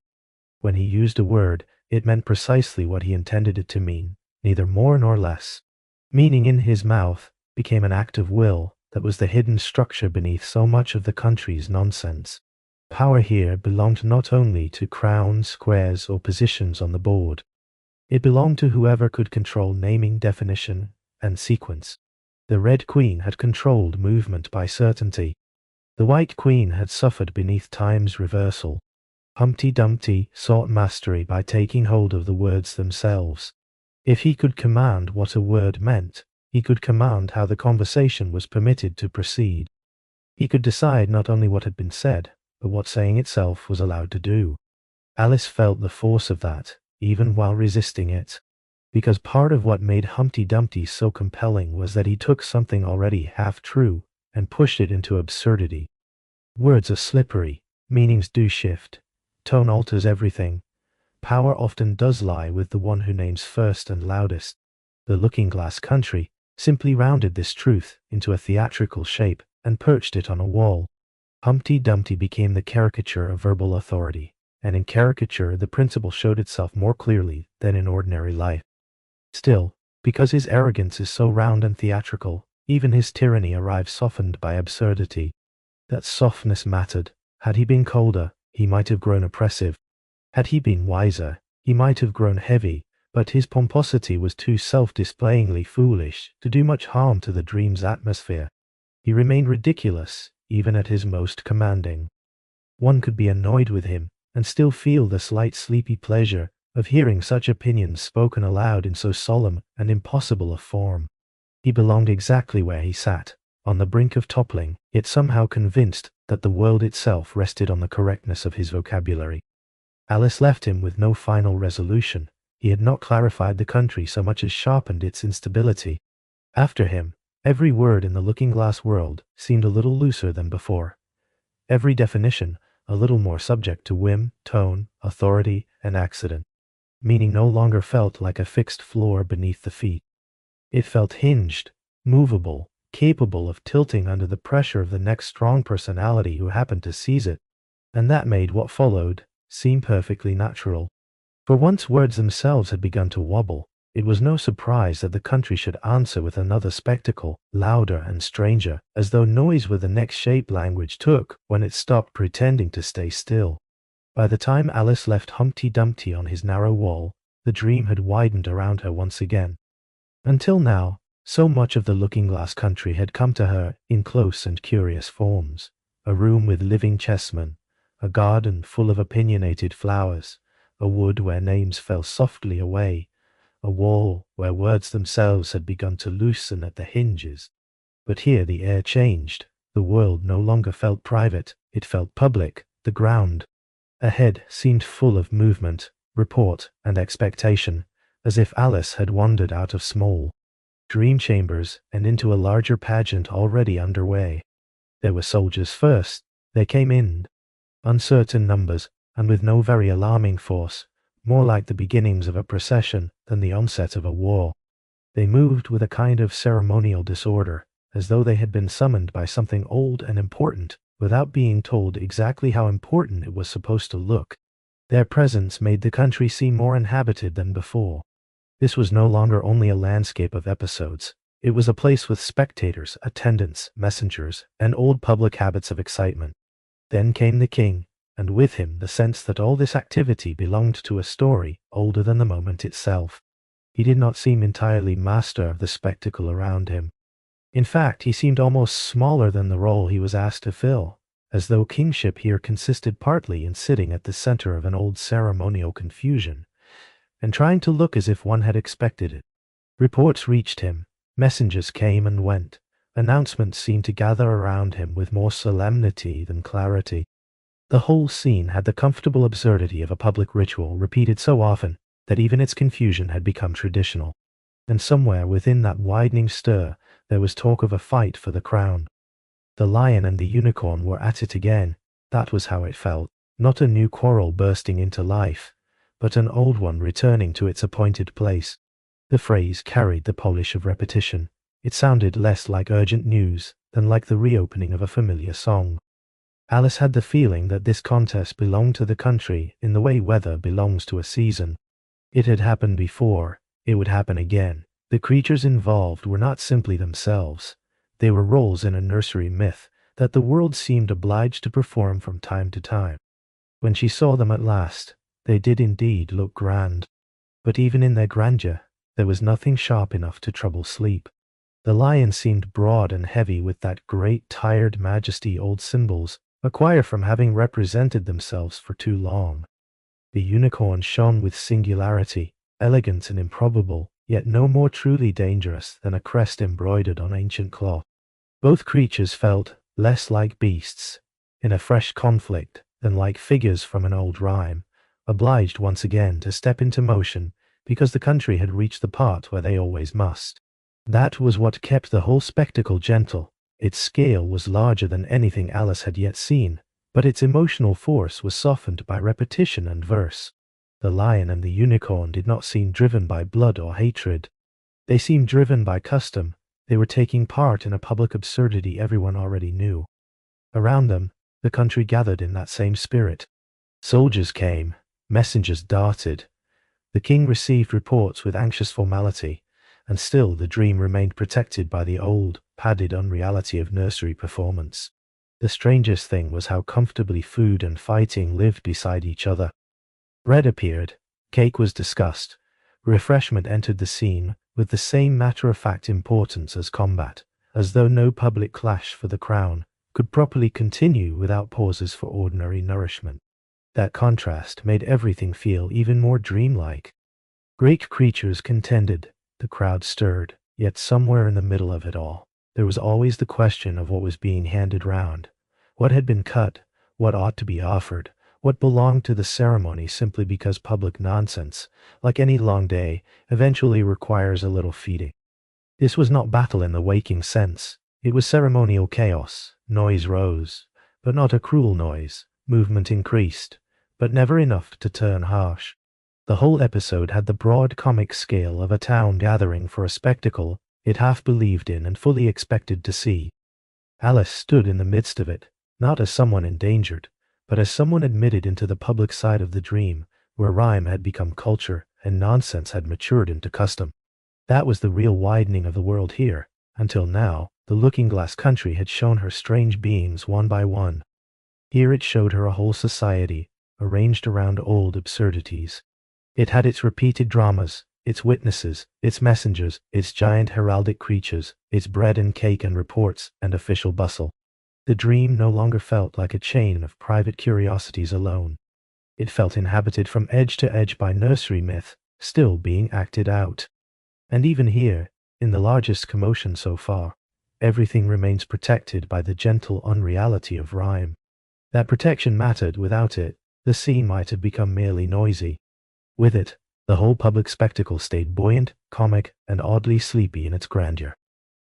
When he used a word, it meant precisely what he intended it to mean, neither more nor less. Meaning in his mouth became an act of will that was the hidden structure beneath so much of the country's nonsense. Power here belonged not only to crowns, squares, or positions on the board. It belonged to whoever could control naming, definition, and sequence. The Red Queen had controlled movement by certainty. The White Queen had suffered beneath time's reversal. Humpty Dumpty sought mastery by taking hold of the words themselves. If he could command what a word meant, he could command how the conversation was permitted to proceed. He could decide not only what had been said, but what saying itself was allowed to do. Alice felt the force of that, even while resisting it, because part of what made Humpty Dumpty so compelling was that he took something already half true and pushed it into absurdity. Words are slippery, meanings do shift, tone alters everything. Power often does lie with the one who names first and loudest. The looking-glass country simply rounded this truth into a theatrical shape and perched it on a wall. Humpty Dumpty became the caricature of verbal authority, and in caricature the principle showed itself more clearly than in ordinary life. Still, because his arrogance is so round and theatrical, even his tyranny arrives softened by absurdity. That softness mattered. Had he been colder, he might have grown oppressive. Had he been wiser, he might have grown heavy, but his pomposity was too self-displayingly foolish to do much harm to the dream's atmosphere. He remained ridiculous, even at his most commanding. One could be annoyed with him, and still feel the slight sleepy pleasure of hearing such opinions spoken aloud in so solemn and impossible a form. He belonged exactly where he sat, on the brink of toppling, yet somehow convinced that the world itself rested on the correctness of his vocabulary. Alice left him with no final resolution. He had not clarified the country so much as sharpened its instability. After him, every word in the looking-glass world seemed a little looser than before. Every definition a little more subject to whim, tone, authority, and accident. Meaning no longer felt like a fixed floor beneath the feet. It felt hinged, movable, capable of tilting under the pressure of the next strong personality who happened to seize it. And that made what followed seem perfectly natural. For once words themselves had begun to wobble, it was no surprise that the country should answer with another spectacle, louder and stranger, as though noise were the next shape language took when it stopped pretending to stay still. By the time Alice left Humpty Dumpty on his narrow wall, the dream had widened around her once again. Until now, so much of the looking-glass country had come to her in close and curious forms. A room with living chessmen, a garden full of opinionated flowers, a wood where names fell softly away, a wall where words themselves had begun to loosen at the hinges. But here the air changed. The world no longer felt private, it felt public. The ground ahead seemed full of movement, report, and expectation, as if Alice had wandered out of small dream chambers and into a larger pageant already underway. There were soldiers first. They came in uncertain numbers, and with no very alarming force, more like the beginnings of a procession than the onset of a war. They moved with a kind of ceremonial disorder, as though they had been summoned by something old and important, without being told exactly how important it was supposed to look. Their presence made the country seem more inhabited than before. This was no longer only a landscape of episodes. It was a place with spectators, attendants, messengers, and old public habits of excitement. Then came the king, and with him the sense that all this activity belonged to a story older than the moment itself. He did not seem entirely master of the spectacle around him. In fact, he seemed almost smaller than the role he was asked to fill, as though kingship here consisted partly in sitting at the center of an old ceremonial confusion, and trying to look as if one had expected it. Reports reached him, messengers came and went, announcements seemed to gather around him with more solemnity than clarity. The whole scene had the comfortable absurdity of a public ritual repeated so often that even its confusion had become traditional. And somewhere within that widening stir there was talk of a fight for the crown. The lion and the unicorn were at it again. That was how it felt. Not a new quarrel bursting into life, but an old one returning to its appointed place. The phrase carried the polish of repetition. It sounded less like urgent news than like the reopening of a familiar song. Alice had the feeling that this contest belonged to the country in the way weather belongs to a season. It had happened before. It would happen again. The creatures involved were not simply themselves. They were roles in a nursery myth that the world seemed obliged to perform from time to time. When she saw them at last, they did indeed look grand. But even in their grandeur, there was nothing sharp enough to trouble sleep. The lion seemed broad and heavy with that great tired majesty old symbols acquire from having represented themselves for too long. The unicorn shone with singularity, elegant and improbable, yet no more truly dangerous than a crest embroidered on ancient cloth. Both creatures felt less like beasts, in a fresh conflict, than like figures from an old rhyme, obliged once again to step into motion because the country had reached the part where they always must. That was what kept the whole spectacle gentle. Its scale was larger than anything Alice had yet seen, but its emotional force was softened by repetition and verse. The lion and the unicorn did not seem driven by blood or hatred. They seemed driven by custom. They were taking part in a public absurdity everyone already knew. Around them, the country gathered in that same spirit. Soldiers came, messengers darted. The king received reports with anxious formality, and still the dream remained protected by the old, padded unreality of nursery performance. The strangest thing was how comfortably food and fighting lived beside each other. Bread appeared, cake was discussed, refreshment entered the scene with the same matter-of-fact importance as combat, as though no public clash for the crown could properly continue without pauses for ordinary nourishment. That contrast made everything feel even more dreamlike. Great creatures contended, the crowd stirred, yet somewhere in the middle of it all, there was always the question of what was being handed round. What had been cut, what ought to be offered, what belonged to the ceremony simply because public nonsense, like any long day, eventually requires a little feeding. This was not battle in the waking sense. It was ceremonial chaos. Noise rose, but not a cruel noise. Movement increased, but never enough to turn harsh. The whole episode had the broad comic scale of a town gathering for a spectacle it half believed in and fully expected to see. Alice stood in the midst of it, not as someone endangered, but as someone admitted into the public side of the dream, where rhyme had become culture and nonsense had matured into custom. That was the real widening of the world here. Until now, the looking-glass country had shown her strange beings one by one. Here it showed her a whole society, arranged around old absurdities. It had its repeated dramas, its witnesses, its messengers, its giant heraldic creatures, its bread and cake and reports and official bustle. The dream no longer felt like a chain of private curiosities alone. It felt inhabited from edge to edge by nursery myth, still being acted out. And even here, in the largest commotion so far, everything remains protected by the gentle unreality of rhyme. That protection mattered. Without it, the scene might have become merely noisy. With it, the whole public spectacle stayed buoyant, comic, and oddly sleepy in its grandeur.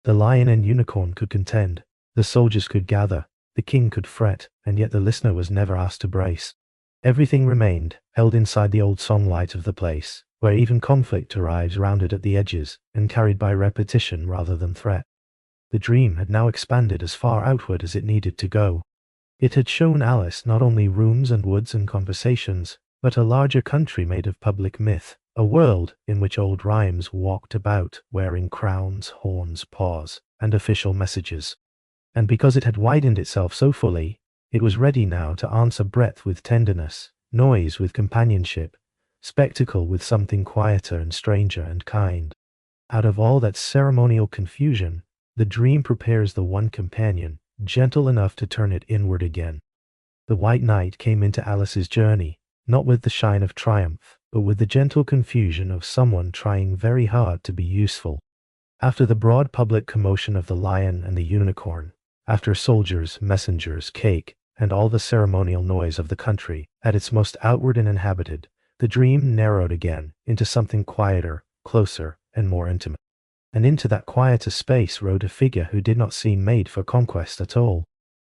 The lion and unicorn could contend, the soldiers could gather, the king could fret, and yet the listener was never asked to brace. Everything remained, held inside the old songlight of the place, where even conflict arrives rounded at the edges, and carried by repetition rather than threat. The dream had now expanded as far outward as it needed to go. It had shown Alice not only rooms and woods and conversations, but a larger country made of public myth, a world in which old rhymes walked about, wearing crowns, horns, paws, and official messages. And because it had widened itself so fully, it was ready now to answer breadth with tenderness, noise with companionship, spectacle with something quieter and stranger and kind. Out of all that ceremonial confusion, the dream prepares the one companion, gentle enough to turn it inward again. The white knight came into Alice's journey, not with the shine of triumph, but with the gentle confusion of someone trying very hard to be useful. After the broad public commotion of the lion and the unicorn, after soldiers, messengers, cake, and all the ceremonial noise of the country, at its most outward and inhabited, the dream narrowed again into something quieter, closer, and more intimate. And into that quieter space rode a figure who did not seem made for conquest at all.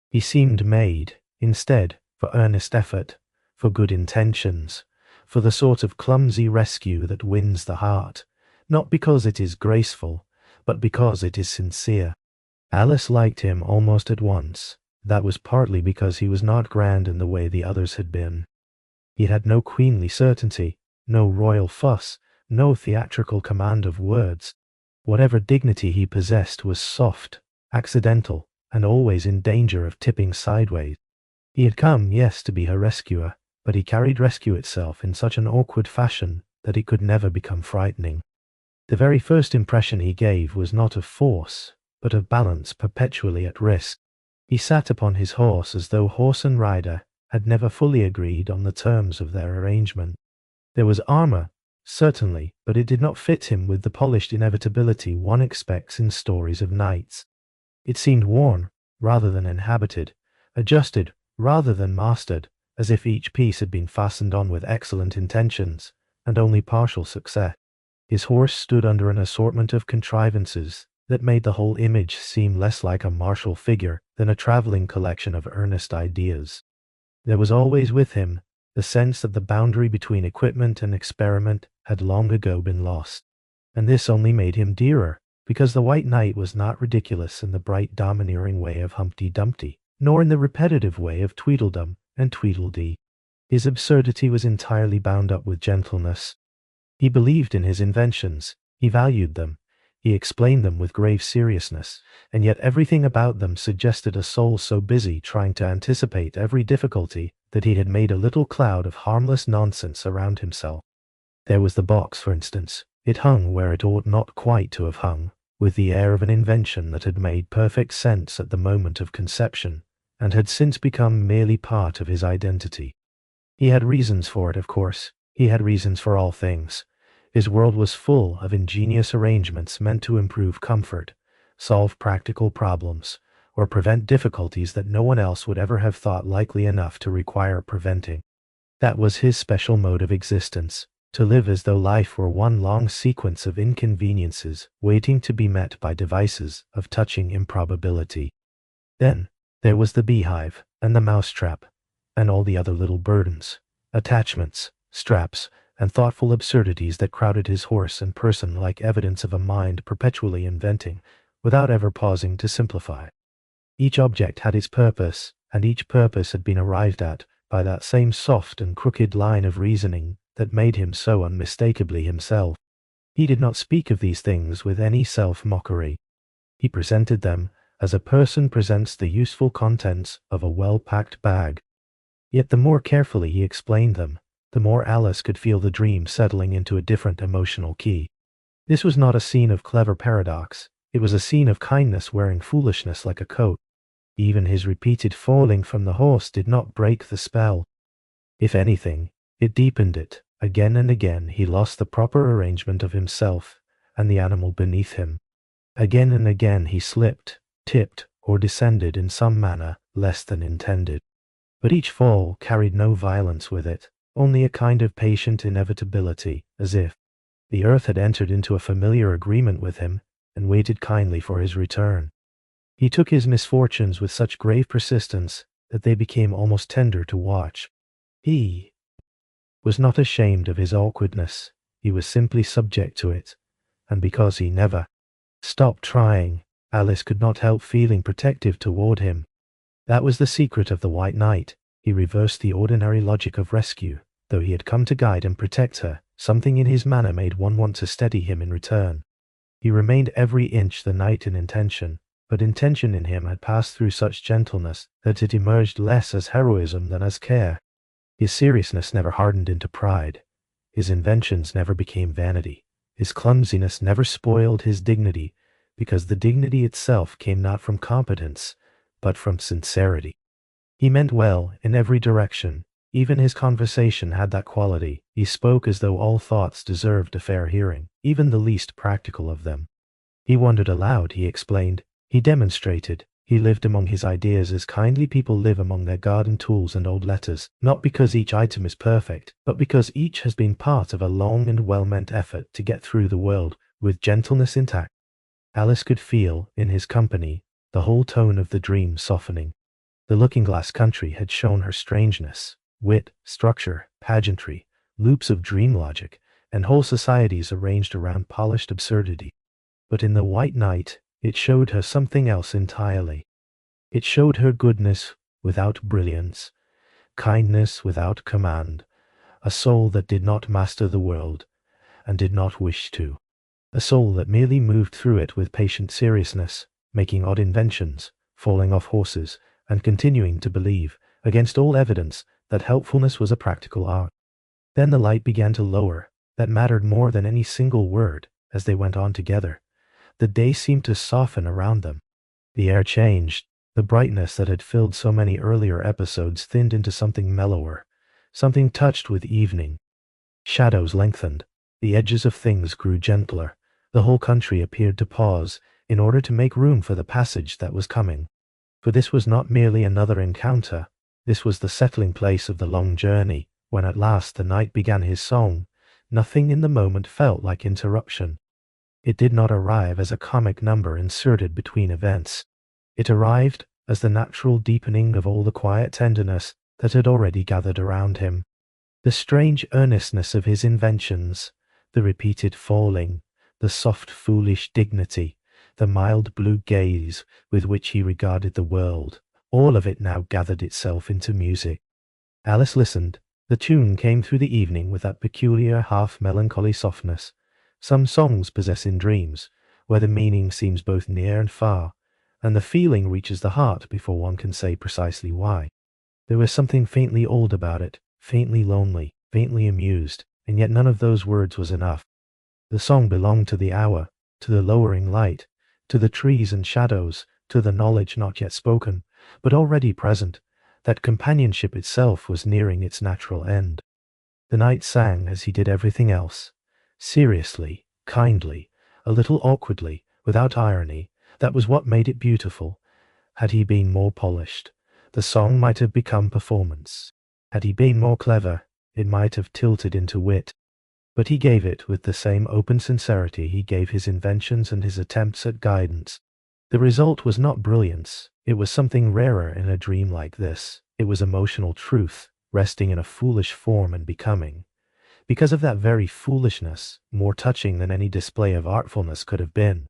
He seemed made, instead, for earnest effort, for good intentions, for the sort of clumsy rescue that wins the heart, not because it is graceful, but because it is sincere. Alice liked him almost at once. That was partly because he was not grand in the way the others had been. He had no queenly certainty, no royal fuss, no theatrical command of words. Whatever dignity he possessed was soft, accidental, and always in danger of tipping sideways. He had come, yes, to be her rescuer, but he carried rescue itself in such an awkward fashion that it could never become frightening. The very first impression he gave was not of force, but of balance perpetually at risk. He sat upon his horse as though horse and rider had never fully agreed on the terms of their arrangement. There was armor, certainly, but it did not fit him with the polished inevitability one expects in stories of knights. It seemed worn, rather than inhabited, adjusted, rather than mastered, as if each piece had been fastened on with excellent intentions, and only partial success. His horse stood under an assortment of contrivances that made the whole image seem less like a martial figure than a traveling collection of earnest ideas. There was always with him the sense that the boundary between equipment and experiment had long ago been lost, and this only made him dearer, because the White Knight was not ridiculous in the bright domineering way of Humpty Dumpty, nor in the repetitive way of Tweedledum and Tweedledee. His absurdity was entirely bound up with gentleness. He believed in his inventions, he valued them, he explained them with grave seriousness, and yet everything about them suggested a soul so busy trying to anticipate every difficulty that he had made a little cloud of harmless nonsense around himself. There was the box, for instance. It hung where it ought not quite to have hung, with the air of an invention that had made perfect sense at the moment of conception, and had since become merely part of his identity. He had reasons for it, of course. He had reasons for all things. His world was full of ingenious arrangements meant to improve comfort, solve practical problems, or prevent difficulties that no one else would ever have thought likely enough to require preventing. That was his special mode of existence, to live as though life were one long sequence of inconveniences waiting to be met by devices of touching improbability. Then, there was the beehive, and the mousetrap, and all the other little burdens, attachments, straps, and thoughtful absurdities that crowded his horse and person like evidence of a mind perpetually inventing, without ever pausing to simplify. Each object had its purpose, and each purpose had been arrived at by that same soft and crooked line of reasoning that made him so unmistakably himself. He did not speak of these things with any self-mockery. He presented them as a person presents the useful contents of a well-packed bag. Yet the more carefully he explained them, the more Alice could feel the dream settling into a different emotional key. This was not a scene of clever paradox, it was a scene of kindness wearing foolishness like a coat. Even his repeated falling from the horse did not break the spell. If anything, it deepened it. Again and again he lost the proper arrangement of himself and the animal beneath him. Again and again he slipped, tipped, or descended in some manner less than intended. But each fall carried no violence with it, only a kind of patient inevitability, as if the earth had entered into a familiar agreement with him and waited kindly for his return. He took his misfortunes with such grave persistence that they became almost tender to watch. He was not ashamed of his awkwardness, he was simply subject to it, and because he never stopped trying, Alice could not help feeling protective toward him. That was the secret of the White Knight. He reversed the ordinary logic of rescue. Though he had come to guide and protect her, something in his manner made one want to steady him in return. He remained every inch the knight in intention, but intention in him had passed through such gentleness that it emerged less as heroism than as care. His seriousness never hardened into pride. His inventions never became vanity. His clumsiness never spoiled his dignity, because the dignity itself came not from competence, but from sincerity. He meant well in every direction. Even his conversation had that quality. He spoke as though all thoughts deserved a fair hearing, even the least practical of them. He wondered aloud, he explained, he demonstrated, he lived among his ideas as kindly people live among their garden tools and old letters, not because each item is perfect, but because each has been part of a long and well-meant effort to get through the world with gentleness intact. Alice could feel, in his company, the whole tone of the dream softening. The looking-glass country had shown her strangeness, wit, structure, pageantry, loops of dream logic, and whole societies arranged around polished absurdity. But in the White Knight, it showed her something else entirely. It showed her goodness without brilliance, kindness without command, a soul that did not master the world, and did not wish to. A soul that merely moved through it with patient seriousness, making odd inventions, falling off horses, and continuing to believe, against all evidence, that helpfulness was a practical art. Then the light began to lower. That mattered more than any single word, as they went on together. The day seemed to soften around them. The air changed. The brightness that had filled so many earlier episodes thinned into something mellower, something touched with evening. Shadows lengthened. The edges of things grew gentler. The whole country appeared to pause in order to make room for the passage that was coming. For this was not merely another encounter. This was the settling place of the long journey. When at last the knight began his song, nothing in the moment felt like interruption. It did not arrive as a comic number inserted between events. It arrived as the natural deepening of all the quiet tenderness that had already gathered around him. The strange earnestness of his inventions, the repeated falling, the soft foolish dignity, the mild blue gaze with which he regarded the world, all of it now gathered itself into music. Alice listened. The tune came through the evening with that peculiar half-melancholy softness some songs possess in dreams, where the meaning seems both near and far, and the feeling reaches the heart before one can say precisely why. There was something faintly old about it, faintly lonely, faintly amused, and yet none of those words was enough. The song belonged to the hour, to the lowering light, to the trees and shadows, to the knowledge not yet spoken, but already present, that companionship itself was nearing its natural end. The knight sang as he did everything else, seriously, kindly, a little awkwardly, without irony. That was what made it beautiful. Had he been more polished, the song might have become performance. Had he been more clever, it might have tilted into wit. But he gave it with the same open sincerity he gave his inventions and his attempts at guidance. The result was not brilliance, it was something rarer in a dream like this. It was emotional truth, resting in a foolish form and becoming, because of that very foolishness, more touching than any display of artfulness could have been.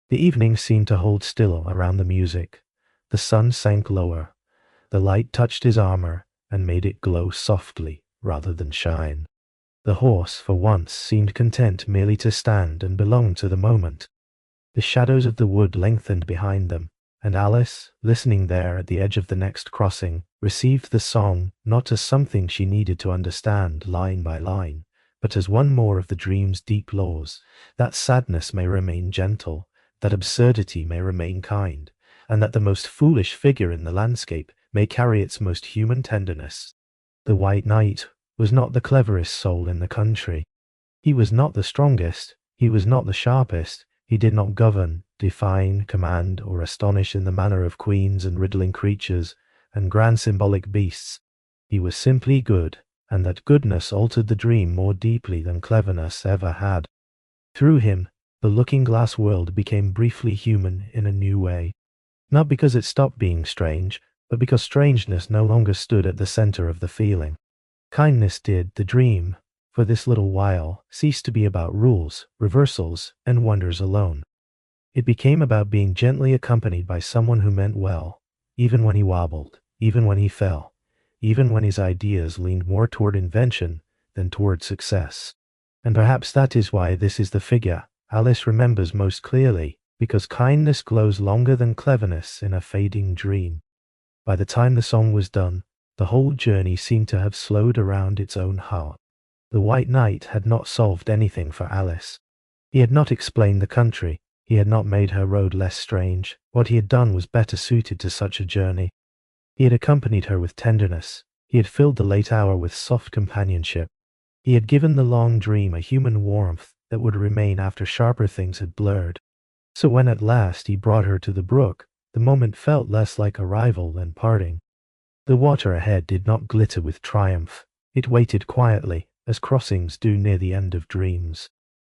The evening seemed to hold still around the music. The sun sank lower. The light touched his armor and made it glow softly rather than shine. The horse, for once, seemed content merely to stand and belong to the moment. The shadows of the wood lengthened behind them, and Alice, listening there at the edge of the next crossing, received the song not as something she needed to understand line by line, but as one more of the dream's deep laws, that sadness may remain gentle, that absurdity may remain kind, and that the most foolish figure in the landscape may carry its most human tenderness. The White Knight was not the cleverest soul in the country. He was not the strongest, he was not the sharpest, he did not govern, define, command, or astonish in the manner of queens and riddling creatures and grand symbolic beasts. He was simply good, and that goodness altered the dream more deeply than cleverness ever had. Through him, the looking-glass world became briefly human in a new way. Not because it stopped being strange, but because strangeness no longer stood at the center of the feeling. Kindness did, the dream, for this little while, ceased to be about rules, reversals, and wonders alone. It became about being gently accompanied by someone who meant well, even when he wobbled, even when he fell, even when his ideas leaned more toward invention than toward success. And perhaps that is why this is the figure Alice remembers most clearly, because kindness glows longer than cleverness in a fading dream. By the time the song was done, the whole journey seemed to have slowed around its own heart. The White Knight had not solved anything for Alice. He had not explained the country. He had not made her road less strange. What he had done was better suited to such a journey. He had accompanied her with tenderness. He had filled the late hour with soft companionship. He had given the long dream a human warmth that would remain after sharper things had blurred. So when at last he brought her to the brook, the moment felt less like arrival than parting. The water ahead did not glitter with triumph. It waited quietly, as crossings do near the end of dreams.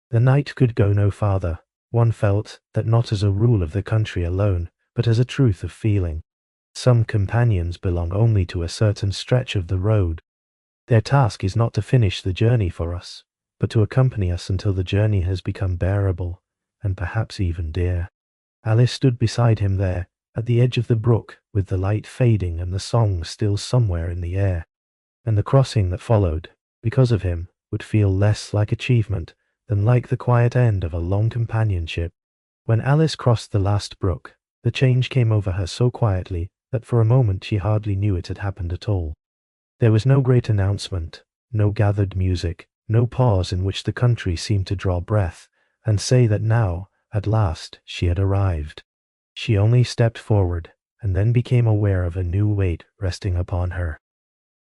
The night could go no farther. One felt that not as a rule of the country alone, but as a truth of feeling. Some companions belong only to a certain stretch of the road. Their task is not to finish the journey for us, but to accompany us until the journey has become bearable, and perhaps even dear. Alice stood beside him there, at the edge of the brook, with the light fading and the song still somewhere in the air. And the crossing that followed, because of him, would feel less like achievement than like the quiet end of a long companionship. When Alice crossed the last brook, the change came over her so quietly that for a moment she hardly knew it had happened at all. There was no great announcement, no gathered music, no pause in which the country seemed to draw breath and say that now, at last, she had arrived. She only stepped forward, and then became aware of a new weight resting upon her.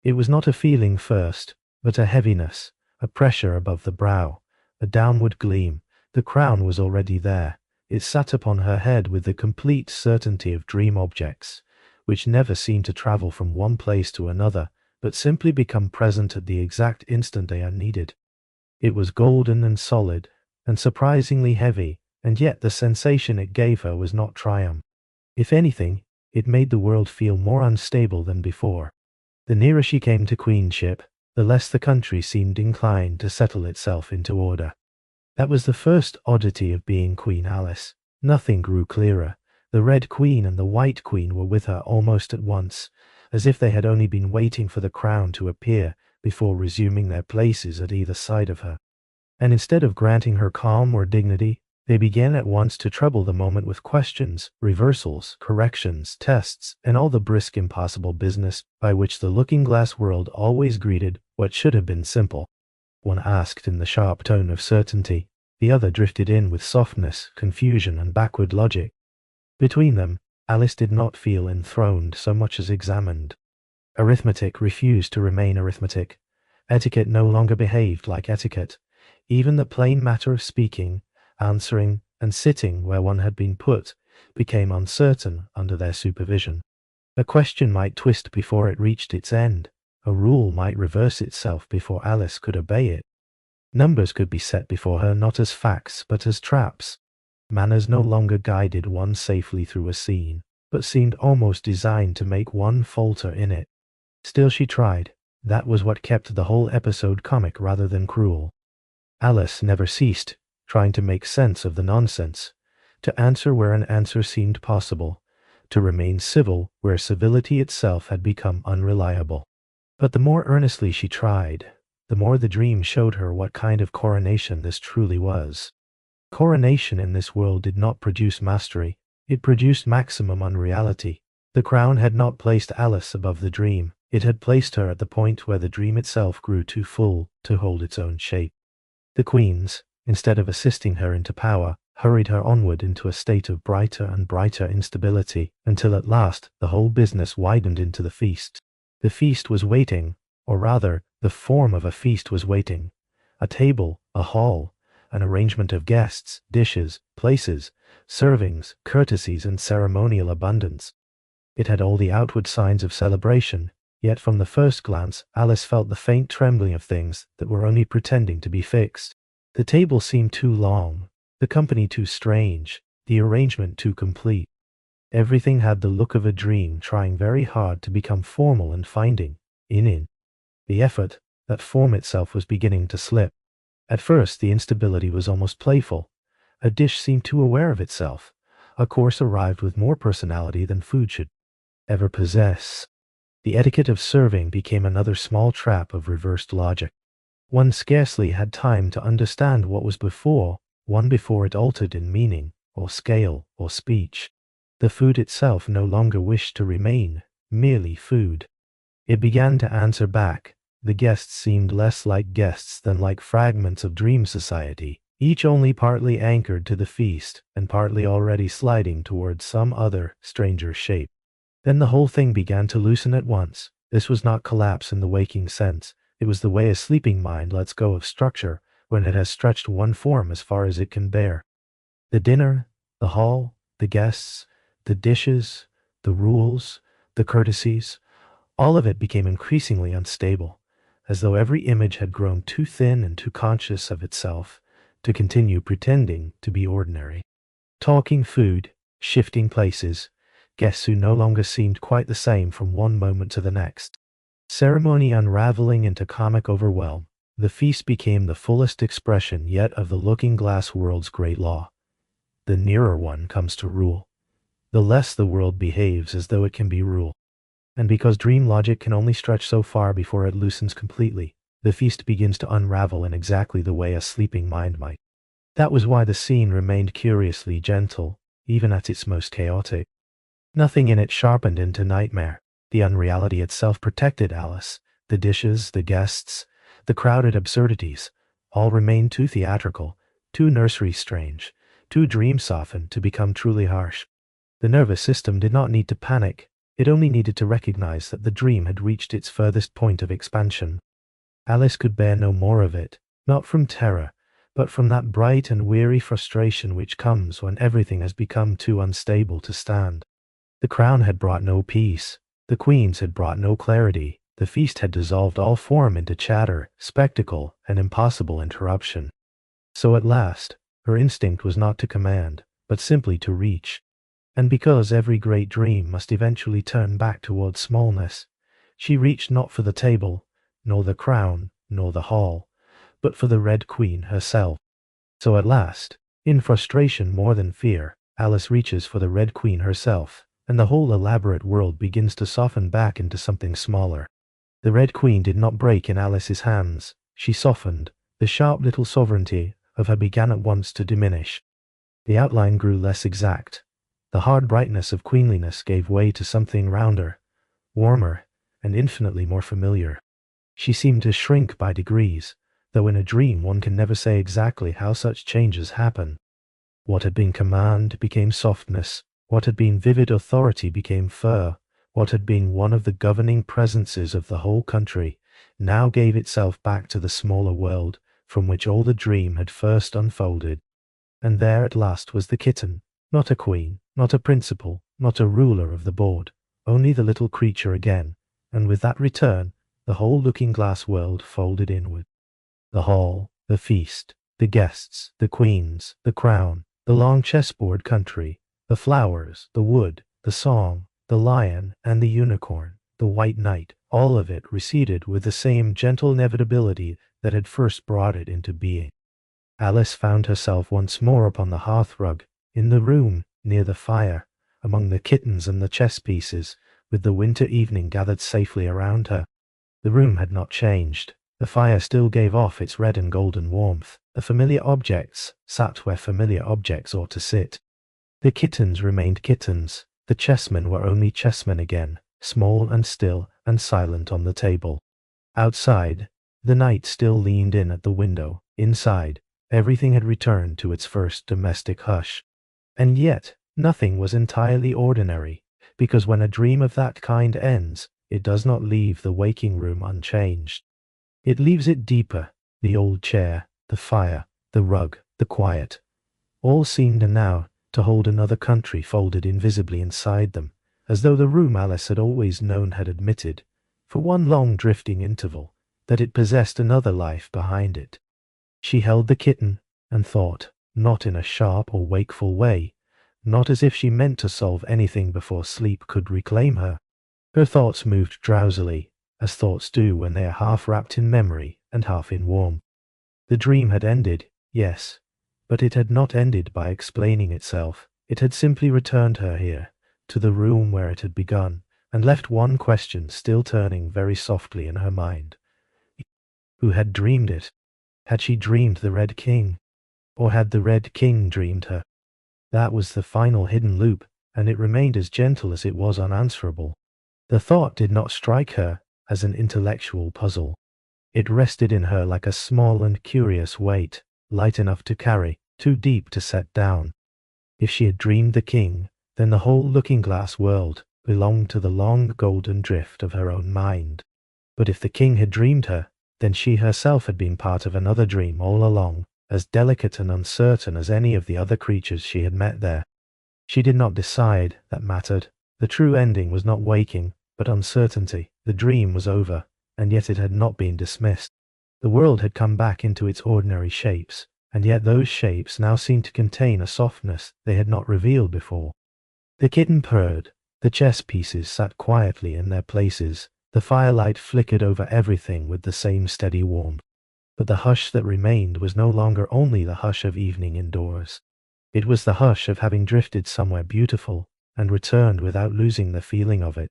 It was not a feeling first, but a heaviness, a pressure above the brow, a downward gleam. The crown was already there. It sat upon her head with the complete certainty of dream objects, which never seem to travel from one place to another, but simply become present at the exact instant they are needed. It was golden and solid, and surprisingly heavy, and yet the sensation it gave her was not triumph. If anything, it made the world feel more unstable than before. The nearer she came to queenship, the less the country seemed inclined to settle itself into order. That was the first oddity of being Queen Alice. Nothing grew clearer. The Red Queen and the White Queen were with her almost at once, as if they had only been waiting for the crown to appear before resuming their places at either side of her. And instead of granting her calm or dignity, they began at once to trouble the moment with questions, reversals, corrections, tests, and all the brisk impossible business by which the looking-glass world always greeted what should have been simple. One asked in the sharp tone of certainty, the other drifted in with softness, confusion, and backward logic. Between them, Alice did not feel enthroned so much as examined. Arithmetic refused to remain arithmetic. Etiquette no longer behaved like etiquette. Even the plain matter of speaking, answering, and sitting where one had been put, became uncertain under their supervision. A question might twist before it reached its end. A rule might reverse itself before Alice could obey it. Numbers could be set before her not as facts but as traps. Manners no longer guided one safely through a scene, but seemed almost designed to make one falter in it. Still she tried. That was what kept the whole episode comic rather than cruel. Alice never ceased, trying to make sense of the nonsense, to answer where an answer seemed possible, to remain civil where civility itself had become unreliable. But the more earnestly she tried, the more the dream showed her what kind of coronation this truly was. Coronation in this world did not produce mastery, it produced maximum unreality. The crown had not placed Alice above the dream, it had placed her at the point where the dream itself grew too full to hold its own shape. The queens, instead of assisting her into power, hurried her onward into a state of brighter and brighter instability, until at last the whole business widened into the feast. The feast was waiting, or rather, the form of a feast was waiting. A table, a hall, an arrangement of guests, dishes, places, servings, courtesies, and ceremonial abundance. It had all the outward signs of celebration, yet from the first glance Alice felt the faint trembling of things that were only pretending to be fixed. The table seemed too long, the company too strange, the arrangement too complete. Everything had the look of a dream trying very hard to become formal and finding, in the effort, that form itself was beginning to slip. At first the instability was almost playful. A dish seemed too aware of itself. A course arrived with more personality than food should ever possess. The etiquette of serving became another small trap of reversed logic. One scarcely had time to understand what was before it altered in meaning, or scale, or speech. The food itself no longer wished to remain merely food. It began to answer back. The guests seemed less like guests than like fragments of dream society, each only partly anchored to the feast, and partly already sliding towards some other, stranger shape. Then the whole thing began to loosen at once. This was not collapse in the waking sense. It was the way a sleeping mind lets go of structure when it has stretched one form as far as it can bear. The dinner, the hall, the guests, the dishes, the rules, the courtesies, all of it became increasingly unstable, as though every image had grown too thin and too conscious of itself to continue pretending to be ordinary. Talking food, shifting places, guests who no longer seemed quite the same from one moment to the next. Ceremony unraveling into comic overwhelm, the feast became the fullest expression yet of the looking-glass world's great law. The nearer one comes to rule, the less the world behaves as though it can be ruled. And because dream logic can only stretch so far before it loosens completely, the feast begins to unravel in exactly the way a sleeping mind might. That was why the scene remained curiously gentle, even at its most chaotic. Nothing in it sharpened into nightmare. The unreality itself protected Alice. The dishes, the guests, the crowded absurdities, all remained too theatrical, too nursery strange, too dream softened to become truly harsh. The nervous system did not need to panic. It only needed to recognize that the dream had reached its furthest point of expansion. Alice could bear no more of it, not from terror, but from that bright and weary frustration which comes when everything has become too unstable to stand. The crown had brought no peace. The queens had brought no clarity. The feast had dissolved all form into chatter, spectacle, and impossible interruption. So at last, her instinct was not to command, but simply to reach. And because every great dream must eventually turn back towards smallness, she reached not for the table, nor the crown, nor the hall, but for the Red Queen herself. So at last, in frustration more than fear, Alice reaches for the Red Queen herself, and the whole elaborate world begins to soften back into something smaller. The Red Queen did not break in Alice's hands. She softened. The sharp little sovereignty of her began at once to diminish. The outline grew less exact. The hard brightness of queenliness gave way to something rounder, warmer, and infinitely more familiar. She seemed to shrink by degrees, though in a dream one can never say exactly how such changes happen. What had been command became softness. What had been vivid authority became fur. What had been one of the governing presences of the whole country now gave itself back to the smaller world from which all the dream had first unfolded. And there at last was the kitten, not a queen, Not a principal, not a ruler of the board, only the little creature again, and with that return, the whole looking-glass world folded inward. The hall, the feast, the guests, the queens, the crown, the long chessboard country, the flowers, the wood, the song, the lion and the unicorn, the white knight, all of it receded with the same gentle inevitability that had first brought it into being. Alice found herself once more upon the hearth-rug, in the room, near the fire, among the kittens and the chess pieces, with the winter evening gathered safely around her. The room had not changed. The fire still gave off its red and golden warmth. The familiar objects sat where familiar objects ought to sit. The kittens remained kittens. The chessmen were only chessmen again, small and still and silent on the table. Outside, the night still leaned in at the window. Inside, everything had returned to its first domestic hush. And yet, nothing was entirely ordinary, because when a dream of that kind ends, it does not leave the waking room unchanged. It leaves it deeper. The old chair, the fire, the rug, the quiet, all seemed now to hold another country folded invisibly inside them, as though the room Alice had always known had admitted, for one long drifting interval, that it possessed another life behind it. She held the kitten, and thought, not in a sharp or wakeful way, not as if she meant to solve anything before sleep could reclaim her. Her thoughts moved drowsily, as thoughts do when they are half wrapped in memory and half in warmth. The dream had ended, yes, but it had not ended by explaining itself. It had simply returned her here, to the room where it had begun, and left one question still turning very softly in her mind. Who had dreamed it? Had she dreamed the Red King? Or had the Red King dreamed her? That was the final hidden loop, and it remained as gentle as it was unanswerable. The thought did not strike her as an intellectual puzzle. It rested in her like a small and curious weight, light enough to carry, too deep to set down. If she had dreamed the king, then the whole looking-glass world belonged to the long golden drift of her own mind. But if the king had dreamed her, then she herself had been part of another dream all along, as delicate and uncertain as any of the other creatures she had met there. She did not decide, that mattered. The true ending was not waking, but uncertainty. The dream was over, and yet it had not been dismissed. The world had come back into its ordinary shapes, and yet those shapes now seemed to contain a softness they had not revealed before. The kitten purred, the chess pieces sat quietly in their places, the firelight flickered over everything with the same steady warmth. But the hush that remained was no longer only the hush of evening indoors. It was the hush of having drifted somewhere beautiful, and returned without losing the feeling of it.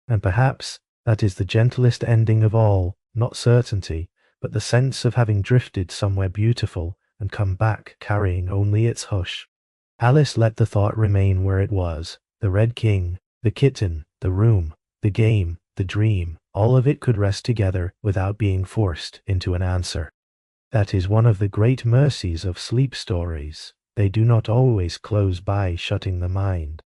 And perhaps that is the gentlest ending of all, not certainty, but the sense of having drifted somewhere beautiful and come back carrying only its hush. Alice let the thought remain where it was. The Red King, the kitten, the room, the game, the dream, all of it could rest together without being forced into an answer. That is one of the great mercies of sleep stories. They do not always close by shutting the mind.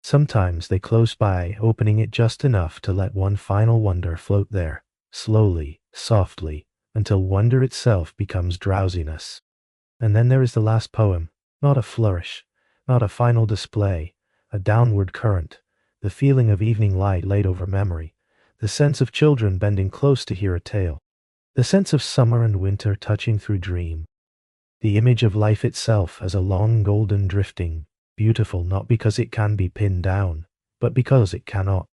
Sometimes they close by opening it just enough to let one final wonder float there, slowly, softly, until wonder itself becomes drowsiness. And then there is the last poem, not a flourish, not a final display, a downward current, the feeling of evening light laid over memory, the sense of children bending close to hear a tale, the sense of summer and winter touching through dream, the image of life itself as a long golden drifting, beautiful not because it can be pinned down, but because it cannot.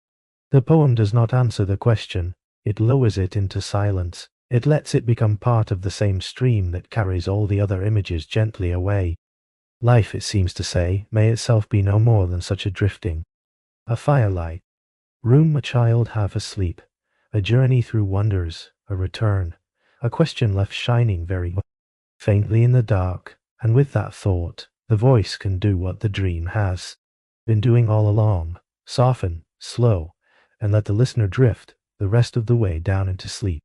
The poem does not answer the question, it lowers it into silence, it lets it become part of the same stream that carries all the other images gently away. Life, it seems to say, may itself be no more than such a drifting. A firelight, room a child half asleep, a journey through wonders, a return, a question left shining very faintly in the dark, and with that thought, the voice can do what the dream has been doing all along, soften, slow, and let the listener drift the rest of the way down into sleep.